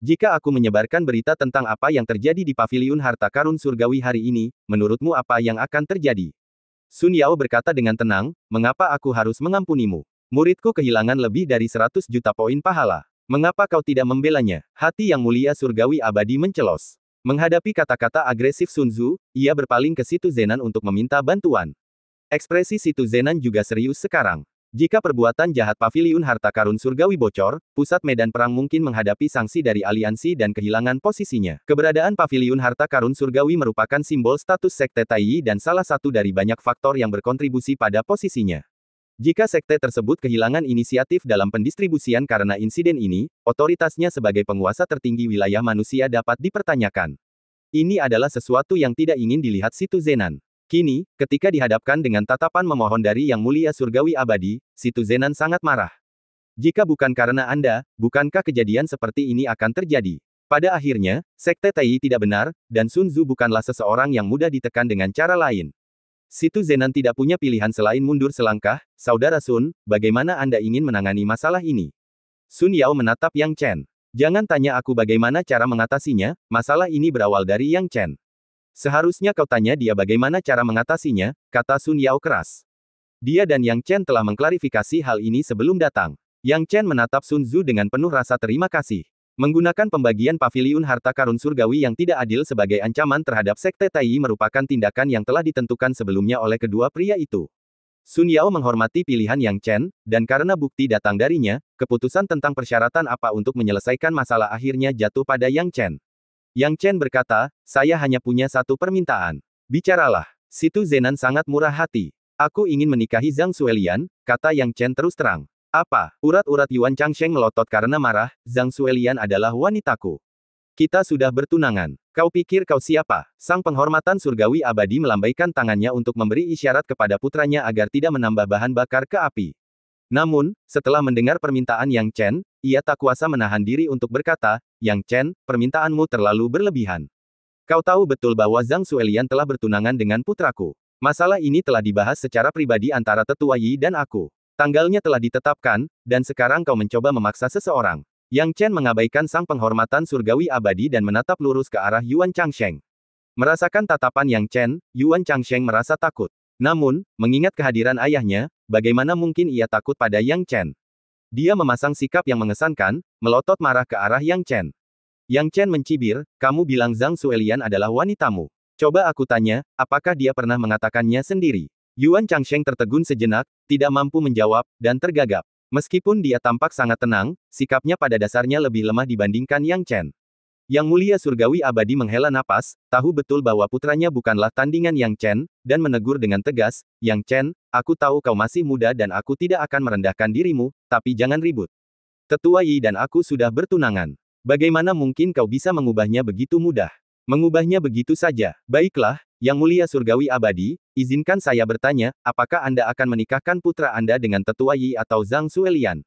Jika aku menyebarkan berita tentang apa yang terjadi di paviliun harta karun surgawi hari ini, menurutmu apa yang akan terjadi? Sun Yao berkata dengan tenang, mengapa aku harus mengampunimu? Muridku kehilangan lebih dari 100 juta poin pahala. Mengapa kau tidak membelanya? Hati Yang Mulia Surgawi Abadi mencelos. Menghadapi kata-kata agresif Sun Tzu, ia berpaling ke Situ Zenan untuk meminta bantuan. Ekspresi Situ Zenan juga serius sekarang. Jika perbuatan jahat paviliun harta karun surgawi bocor, pusat medan perang mungkin menghadapi sanksi dari aliansi dan kehilangan posisinya. Keberadaan paviliun harta karun surgawi merupakan simbol status sekte Taiyi dan salah satu dari banyak faktor yang berkontribusi pada posisinya. Jika sekte tersebut kehilangan inisiatif dalam pendistribusian karena insiden ini, otoritasnya sebagai penguasa tertinggi wilayah manusia dapat dipertanyakan. Ini adalah sesuatu yang tidak ingin dilihat Situ Zenan. Kini, ketika dihadapkan dengan tatapan memohon dari Yang Mulia Surgawi Abadi, Situ Zenan sangat marah. Jika bukan karena Anda, bukankah kejadian seperti ini akan terjadi? Pada akhirnya, sekte Taiyi tidak benar, dan Sun Tzu bukanlah seseorang yang mudah ditekan dengan cara lain. Situ Zenan tidak punya pilihan selain mundur selangkah, Saudara Sun, bagaimana Anda ingin menangani masalah ini? Sun Yao menatap Yang Chen. Jangan tanya aku bagaimana cara mengatasinya, masalah ini berawal dari Yang Chen. Seharusnya kau tanya dia bagaimana cara mengatasinya, kata Sun Yao keras. Dia dan Yang Chen telah mengklarifikasi hal ini sebelum datang. Yang Chen menatap Sun Tzu dengan penuh rasa terima kasih. Menggunakan pembagian paviliun harta karun surgawi yang tidak adil sebagai ancaman terhadap sekte Taiyi merupakan tindakan yang telah ditentukan sebelumnya oleh kedua pria itu. Sun Yao menghormati pilihan Yang Chen, dan karena bukti datang darinya, keputusan tentang persyaratan apa untuk menyelesaikan masalah akhirnya jatuh pada Yang Chen. Yang Chen berkata, saya hanya punya satu permintaan. Bicaralah. Situ Zenan sangat murah hati. Aku ingin menikahi Zhang Suelian, kata Yang Chen terus terang. Apa? Urat-urat Yuan Changsheng melotot karena marah, Zhang Suelian adalah wanitaku. Kita sudah bertunangan. Kau pikir kau siapa? Sang penghormatan surgawi abadi melambaikan tangannya untuk memberi isyarat kepada putranya agar tidak menambah bahan bakar ke api. Namun, setelah mendengar permintaan Yang Chen, ia tak kuasa menahan diri untuk berkata, Yang Chen, permintaanmu terlalu berlebihan. Kau tahu betul bahwa Zhang Suelian telah bertunangan dengan putraku. Masalah ini telah dibahas secara pribadi antara Tetua Yi dan aku. Tanggalnya telah ditetapkan, dan sekarang kau mencoba memaksa seseorang. Yang Chen mengabaikan sang penghormatan surgawi abadi dan menatap lurus ke arah Yuan Changsheng. Merasakan tatapan Yang Chen, Yuan Changsheng merasa takut. Namun, mengingat kehadiran ayahnya, bagaimana mungkin ia takut pada Yang Chen? Dia memasang sikap yang mengesankan, melotot marah ke arah Yang Chen. Yang Chen mencibir, kamu bilang Zhang Suelian adalah wanitamu. Coba aku tanya, apakah dia pernah mengatakannya sendiri? Yuan Changsheng tertegun sejenak, tidak mampu menjawab, dan tergagap. Meskipun dia tampak sangat tenang, sikapnya pada dasarnya lebih lemah dibandingkan Yang Chen. Yang Mulia Surgawi Abadi menghela napas, tahu betul bahwa putranya bukanlah tandingan Yang Chen, dan menegur dengan tegas, Yang Chen, aku tahu kau masih muda dan aku tidak akan merendahkan dirimu, tapi jangan ribut. Tetua Yi dan aku sudah bertunangan. Bagaimana mungkin kau bisa mengubahnya begitu mudah? Mengubahnya begitu saja. Baiklah, Yang Mulia Surgawi Abadi, izinkan saya bertanya, apakah Anda akan menikahkan putra Anda dengan Tetua Yi atau Zhang Suelian?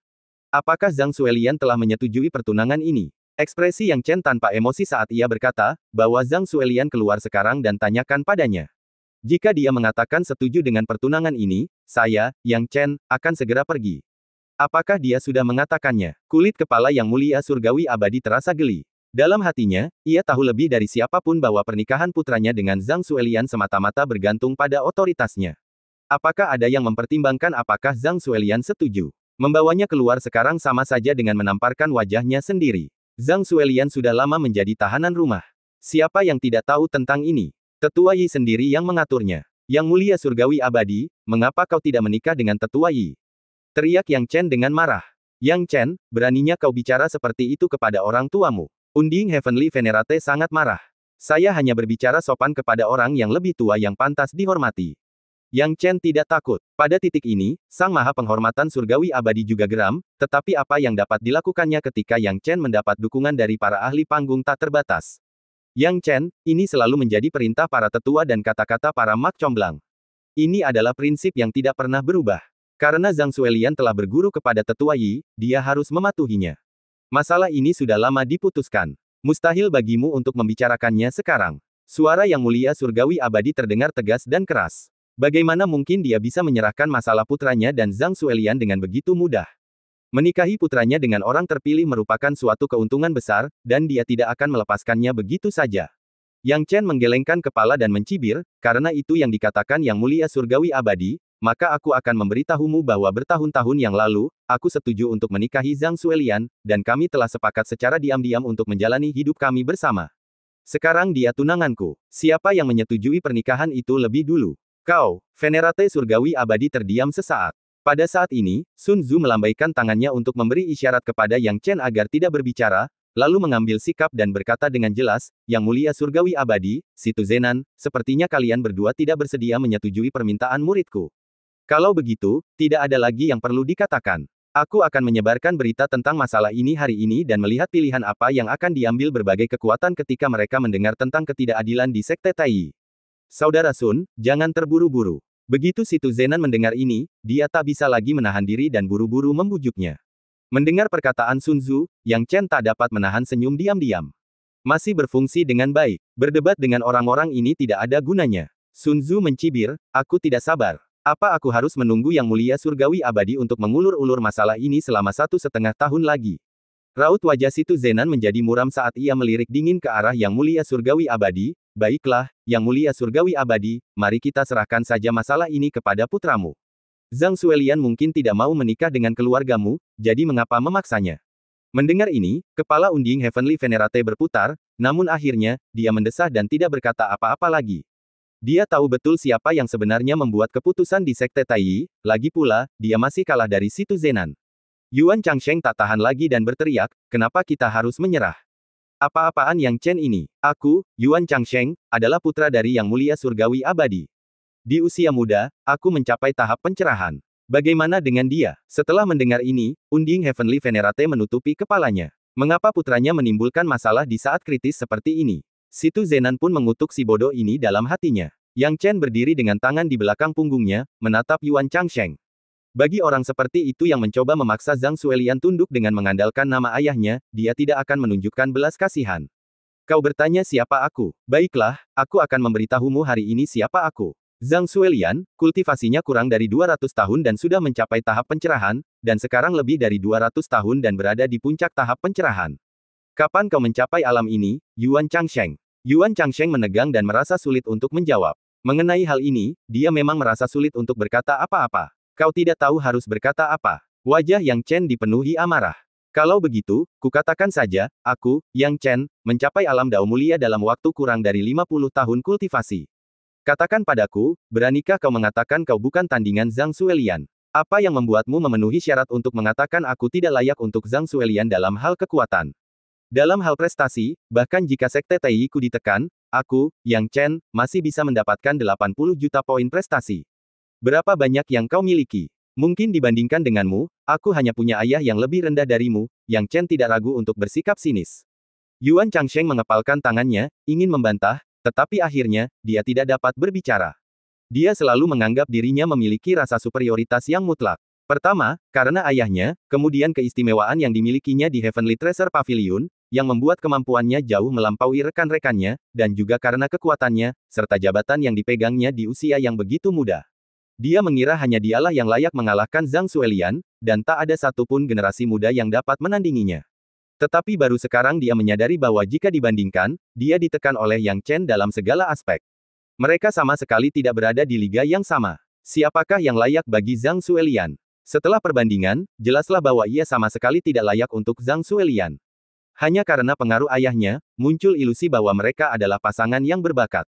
Apakah Zhang Suelian telah menyetujui pertunangan ini? Ekspresi Yang Chen tanpa emosi saat ia berkata, bahwa Zhang Suelian keluar sekarang dan tanyakan padanya. Jika dia mengatakan setuju dengan pertunangan ini, saya, Yang Chen, akan segera pergi. Apakah dia sudah mengatakannya? Kulit kepala Yang Mulia Surgawi Abadi terasa geli. Dalam hatinya, ia tahu lebih dari siapapun bahwa pernikahan putranya dengan Zhang Suelian semata-mata bergantung pada otoritasnya. Apakah ada yang mempertimbangkan apakah Zhang Suelian setuju? Membawanya keluar sekarang sama saja dengan menamparkan wajahnya sendiri. Zhang Suelian sudah lama menjadi tahanan rumah. Siapa yang tidak tahu tentang ini? Tetua Yi sendiri yang mengaturnya. Yang Mulia Surgawi Abadi, mengapa kau tidak menikah dengan Tetua Yi? Teriak Yang Chen dengan marah. Yang Chen, beraninya kau bicara seperti itu kepada orang tuamu. Unding Heavenly Venerate sangat marah. Saya hanya berbicara sopan kepada orang yang lebih tua yang pantas dihormati. Yang Chen tidak takut. Pada titik ini, Sang Maha Penghormatan Surgawi Abadi juga geram, tetapi apa yang dapat dilakukannya ketika Yang Chen mendapat dukungan dari para ahli panggung tak terbatas? Yang Chen, ini selalu menjadi perintah para tetua dan kata-kata para mak comblang. Ini adalah prinsip yang tidak pernah berubah. Karena Zhang Suelian telah berguru kepada Tetua Yi, dia harus mematuhinya. Masalah ini sudah lama diputuskan. Mustahil bagimu untuk membicarakannya sekarang. Suara Yang Mulia Surgawi Abadi terdengar tegas dan keras. Bagaimana mungkin dia bisa menyerahkan masalah putranya dan Zhang Suelian dengan begitu mudah? Menikahi putranya dengan orang terpilih merupakan suatu keuntungan besar, dan dia tidak akan melepaskannya begitu saja. Yang Chen menggelengkan kepala dan mencibir, karena itu yang dikatakan Yang Mulia Surgawi Abadi, maka aku akan memberitahumu bahwa bertahun-tahun yang lalu, aku setuju untuk menikahi Zhang Suelian, dan kami telah sepakat secara diam-diam untuk menjalani hidup kami bersama. Sekarang dia tunanganku. Siapa yang menyetujui pernikahan itu lebih dulu? Kau, Venerate Surgawi Abadi terdiam sesaat. Pada saat ini, Sun Tzu melambaikan tangannya untuk memberi isyarat kepada Yang Chen agar tidak berbicara, lalu mengambil sikap dan berkata dengan jelas, Yang Mulia Surgawi Abadi, Situ Zenan, sepertinya kalian berdua tidak bersedia menyetujui permintaan muridku. Kalau begitu, tidak ada lagi yang perlu dikatakan. Aku akan menyebarkan berita tentang masalah ini hari ini dan melihat pilihan apa yang akan diambil berbagai kekuatan ketika mereka mendengar tentang ketidakadilan di Sekte Tai. Saudara Sun, jangan terburu-buru. Begitu Situ Zenan mendengar ini, dia tak bisa lagi menahan diri dan buru-buru membujuknya. Mendengar perkataan Sun Tzu, Yang Chen tak dapat menahan senyum diam-diam. Masih berfungsi dengan baik. Berdebat dengan orang-orang ini tidak ada gunanya. Sun Tzu mencibir, aku tidak sabar. Apa aku harus menunggu Yang Mulia Surgawi Abadi untuk mengulur-ulur masalah ini selama 1,5 tahun lagi? Raut wajah Situ Zenan menjadi muram saat ia melirik dingin ke arah Yang Mulia Surgawi Abadi. Baiklah, Yang Mulia Surgawi Abadi, mari kita serahkan saja masalah ini kepada putramu. Zhang Suelian mungkin tidak mau menikah dengan keluargamu, jadi mengapa memaksanya? Mendengar ini, kepala Unding Heavenly Venerate berputar, namun akhirnya, dia mendesah dan tidak berkata apa-apa lagi. Dia tahu betul siapa yang sebenarnya membuat keputusan di Sekte Tai, lagi pula, dia masih kalah dari Situ Zenan. Yuan Changsheng tak tahan lagi dan berteriak, kenapa kita harus menyerah? Apa-apaan Yang Chen ini? Aku, Yuan Changsheng, adalah putra dari Yang Mulia Surgawi Abadi. Di usia muda, aku mencapai tahap pencerahan. Bagaimana dengan dia? Setelah mendengar ini, Unding Heavenly Venerate menutupi kepalanya. Mengapa putranya menimbulkan masalah di saat kritis seperti ini? Situ Zenan pun mengutuk si bodoh ini dalam hatinya. Yang Chen berdiri dengan tangan di belakang punggungnya, menatap Yuan Changsheng. Bagi orang seperti itu yang mencoba memaksa Zhang Suelian tunduk dengan mengandalkan nama ayahnya, dia tidak akan menunjukkan belas kasihan. Kau bertanya siapa aku? Baiklah, aku akan memberitahumu hari ini siapa aku. Zhang Suelian, kultivasinya kurang dari 200 tahun dan sudah mencapai tahap pencerahan, dan sekarang lebih dari 200 tahun dan berada di puncak tahap pencerahan. Kapan kau mencapai alam ini, Yuan Changsheng? Yuan Changsheng menegang dan merasa sulit untuk menjawab. Mengenai hal ini, dia memang merasa sulit untuk berkata apa-apa. Kau tidak tahu harus berkata apa. Wajah Yang Chen dipenuhi amarah. Kalau begitu, kukatakan saja, aku, Yang Chen, mencapai alam Dao mulia dalam waktu kurang dari 50 tahun kultivasi. Katakan padaku, beranikah kau mengatakan kau bukan tandingan Zhang Suelian? Apa yang membuatmu memenuhi syarat untuk mengatakan aku tidak layak untuk Zhang Suelian dalam hal kekuatan? Dalam hal prestasi, bahkan jika sekte Taiyiku ditekan, aku, Yang Chen, masih bisa mendapatkan 80 juta poin prestasi. Berapa banyak yang kau miliki? Mungkin dibandingkan denganmu, aku hanya punya ayah yang lebih rendah darimu. Yang Chen tidak ragu untuk bersikap sinis. Yuan Changsheng mengepalkan tangannya, ingin membantah, tetapi akhirnya, dia tidak dapat berbicara. Dia selalu menganggap dirinya memiliki rasa superioritas yang mutlak. Pertama, karena ayahnya, kemudian keistimewaan yang dimilikinya di Heavenly Treasure Pavilion, yang membuat kemampuannya jauh melampaui rekan-rekannya, dan juga karena kekuatannya, serta jabatan yang dipegangnya di usia yang begitu muda. Dia mengira hanya dialah yang layak mengalahkan Zhang Suelian, dan tak ada satupun generasi muda yang dapat menandinginya. Tetapi baru sekarang dia menyadari bahwa jika dibandingkan, dia ditekan oleh Yang Chen dalam segala aspek. Mereka sama sekali tidak berada di liga yang sama. Siapakah yang layak bagi Zhang Suelian? Setelah perbandingan, jelaslah bahwa ia sama sekali tidak layak untuk Zhang Suelian. Hanya karena pengaruh ayahnya, muncul ilusi bahwa mereka adalah pasangan yang berbakat.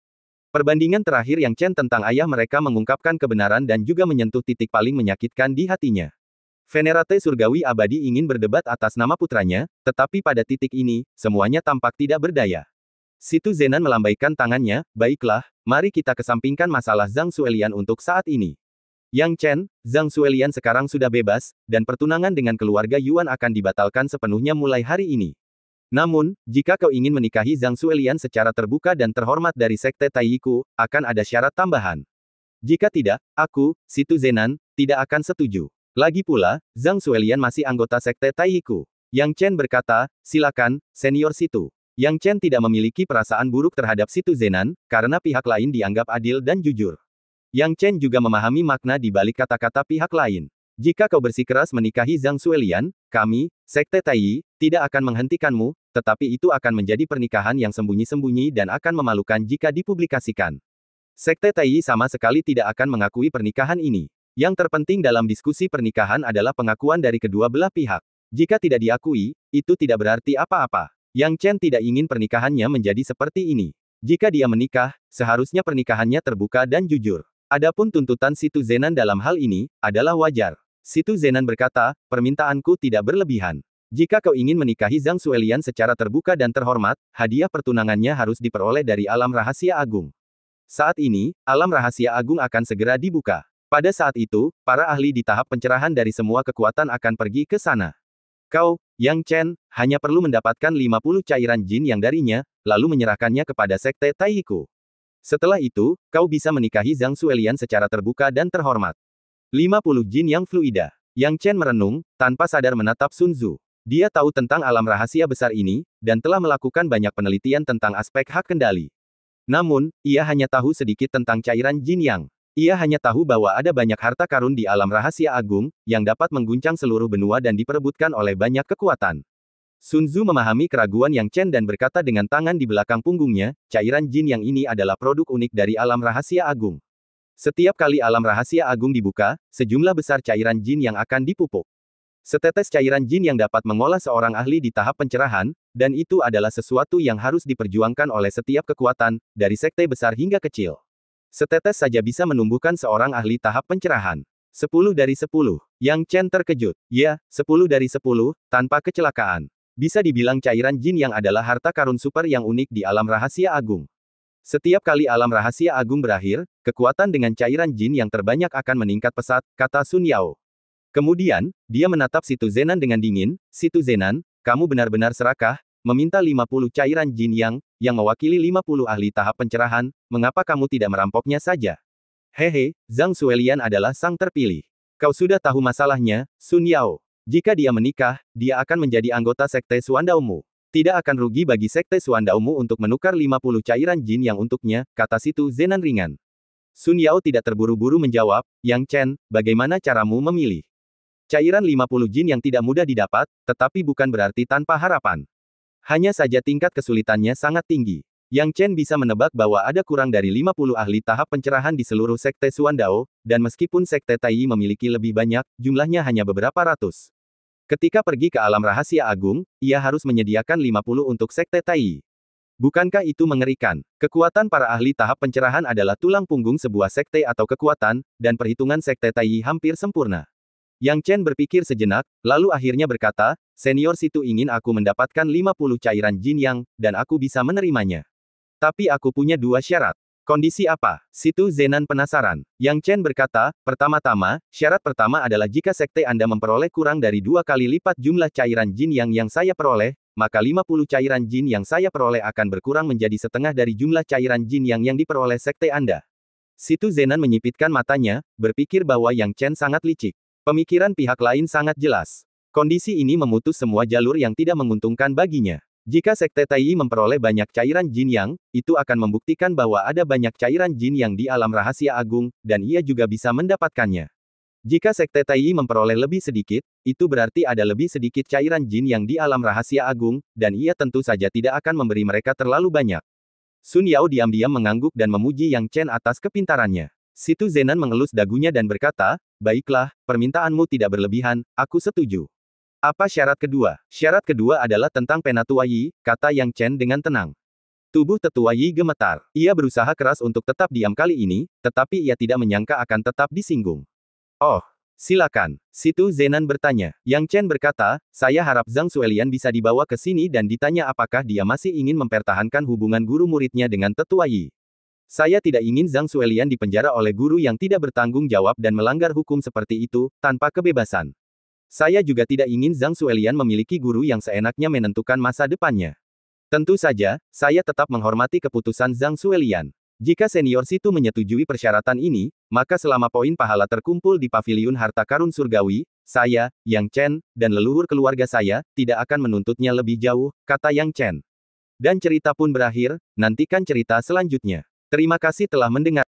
Perbandingan terakhir Yang Chen tentang ayah mereka mengungkapkan kebenaran dan juga menyentuh titik paling menyakitkan di hatinya. Venerate Surgawi Abadi ingin berdebat atas nama putranya, tetapi pada titik ini, semuanya tampak tidak berdaya. Situ Zenan melambaikan tangannya, baiklah, mari kita kesampingkan masalah Zhang Suelian untuk saat ini. Yang Chen, Zhang Suelian sekarang sudah bebas, dan pertunangan dengan keluarga Yuan akan dibatalkan sepenuhnya mulai hari ini. Namun, jika kau ingin menikahi Zhang Suelian secara terbuka dan terhormat dari Sekte Taiyiku, akan ada syarat tambahan. Jika tidak, aku, Situ Zenan, tidak akan setuju. Lagi pula, Zhang Suelian masih anggota Sekte Taiyiku. Yang Chen berkata, silakan, Senior Situ. Yang Chen tidak memiliki perasaan buruk terhadap Situ Zenan, karena pihak lain dianggap adil dan jujur. Yang Chen juga memahami makna di balik kata-kata pihak lain. Jika kau bersikeras menikahi Zhang Suelian, kami, Sekte Taiyi, tidak akan menghentikanmu, tetapi itu akan menjadi pernikahan yang sembunyi-sembunyi dan akan memalukan jika dipublikasikan. Sekte Taiyi sama sekali tidak akan mengakui pernikahan ini. Yang terpenting dalam diskusi pernikahan adalah pengakuan dari kedua belah pihak. Jika tidak diakui, itu tidak berarti apa-apa. Yang Chen tidak ingin pernikahannya menjadi seperti ini. Jika dia menikah, seharusnya pernikahannya terbuka dan jujur. Adapun tuntutan Situ Zenan dalam hal ini, adalah wajar. Situ Zenan berkata, permintaanku tidak berlebihan. Jika kau ingin menikahi Zhang Suelian secara terbuka dan terhormat, hadiah pertunangannya harus diperoleh dari alam rahasia agung. Saat ini, alam rahasia agung akan segera dibuka. Pada saat itu, para ahli di tahap pencerahan dari semua kekuatan akan pergi ke sana. Kau, Yang Chen, hanya perlu mendapatkan 50 cairan jin yang darinya, lalu menyerahkannya kepada Sekte Taiyiku. Setelah itu, kau bisa menikahi Zhang Suelian secara terbuka dan terhormat. 50 jin yang fluida. Yang Chen merenung, tanpa sadar menatap Sun Tzu. Dia tahu tentang alam rahasia besar ini, dan telah melakukan banyak penelitian tentang aspek hak kendali. Namun, ia hanya tahu sedikit tentang cairan jin yang. Ia hanya tahu bahwa ada banyak harta karun di alam rahasia agung, yang dapat mengguncang seluruh benua dan diperebutkan oleh banyak kekuatan. Sun Tzu memahami keraguan Yang Chen dan berkata dengan tangan di belakang punggungnya, cairan jin yang ini adalah produk unik dari alam rahasia agung. Setiap kali alam rahasia agung dibuka, sejumlah besar cairan jin yang akan dipupuk. Setetes cairan jin yang dapat mengolah seorang ahli di tahap pencerahan, dan itu adalah sesuatu yang harus diperjuangkan oleh setiap kekuatan, dari sekte besar hingga kecil. Setetes saja bisa menumbuhkan seorang ahli tahap pencerahan. 10 dari 10. Yang Chen terkejut. Ya, 10 dari 10, tanpa kecelakaan. Bisa dibilang cairan jin yang adalah harta karun super yang unik di alam rahasia agung. Setiap kali alam rahasia agung berakhir, kekuatan dengan cairan jin yang terbanyak akan meningkat pesat, kata Sun Yao. Kemudian, dia menatap Situ Zenan dengan dingin, Situ Zenan, kamu benar-benar serakah, meminta 50 cairan jin yang mewakili 50 ahli tahap pencerahan, mengapa kamu tidak merampoknya saja? Hehe, Zhang Suelian adalah sang terpilih. Kau sudah tahu masalahnya, Sun Yao. Jika dia menikah, dia akan menjadi anggota Sekte Suandaumu. Tidak akan rugi bagi Sekte Suandaumu untuk menukar 50 cairan jin yang untuknya, kata Situ Zenan ringan. Sun Yao tidak terburu-buru menjawab, Yang Chen, bagaimana caramu memilih? Cairan 50 jin yang tidak mudah didapat, tetapi bukan berarti tanpa harapan. Hanya saja tingkat kesulitannya sangat tinggi. Yang Chen bisa menebak bahwa ada kurang dari 50 ahli tahap pencerahan di seluruh Sekte Suandao, dan meskipun Sekte Taiyi memiliki lebih banyak, jumlahnya hanya beberapa ratus. Ketika pergi ke alam rahasia agung, ia harus menyediakan 50 untuk Sekte Tai. Bukankah itu mengerikan? Kekuatan para ahli tahap pencerahan adalah tulang punggung sebuah sekte atau kekuatan, dan perhitungan Sekte Tai hampir sempurna. Yang Chen berpikir sejenak, lalu akhirnya berkata, senior situ ingin aku mendapatkan 50 cairan Jin Yang, dan aku bisa menerimanya. Tapi aku punya dua syarat. Kondisi apa? Situ Zenan penasaran. Yang Chen berkata, pertama-tama, syarat pertama adalah jika sekte Anda memperoleh kurang dari 2 kali lipat jumlah cairan Jin yang saya peroleh, maka 50 cairan Jin yang saya peroleh akan berkurang menjadi setengah dari jumlah cairan Jin yang diperoleh sekte Anda. Situ Zenan menyipitkan matanya, berpikir bahwa Yang Chen sangat licik. Pemikiran pihak lain sangat jelas. Kondisi ini memutus semua jalur yang tidak menguntungkan baginya. Jika Sekte Tai memperoleh banyak cairan Jin Yang, itu akan membuktikan bahwa ada banyak cairan Jin Yang di alam rahasia agung, dan ia juga bisa mendapatkannya. Jika Sekte Tai memperoleh lebih sedikit, itu berarti ada lebih sedikit cairan Jin Yang di alam rahasia agung, dan ia tentu saja tidak akan memberi mereka terlalu banyak. Sun Yao diam-diam mengangguk dan memuji Yang Chen atas kepintarannya. Situ Zenan mengelus dagunya dan berkata, baiklah, permintaanmu tidak berlebihan, aku setuju. Apa syarat kedua? Syarat kedua adalah tentang Penatua Yi, kata Yang Chen dengan tenang. Tubuh Tetua Yi gemetar. Ia berusaha keras untuk tetap diam kali ini, tetapi ia tidak menyangka akan tetap disinggung. Oh, silakan. Situ Zenan bertanya. Yang Chen berkata, saya harap Zhang Suelian bisa dibawa ke sini dan ditanya apakah dia masih ingin mempertahankan hubungan guru muridnya dengan Tetua Yi. Saya tidak ingin Zhang Suelian dipenjara oleh guru yang tidak bertanggung jawab dan melanggar hukum seperti itu, tanpa kebebasan. Saya juga tidak ingin Zhang Suelian memiliki guru yang seenaknya menentukan masa depannya. Tentu saja, saya tetap menghormati keputusan Zhang Suelian. Jika senior situ menyetujui persyaratan ini, maka selama poin pahala terkumpul di paviliun harta karun surgawi, saya, Yang Chen, dan leluhur keluarga saya, tidak akan menuntutnya lebih jauh, kata Yang Chen. Dan cerita pun berakhir, nantikan cerita selanjutnya. Terima kasih telah mendengar.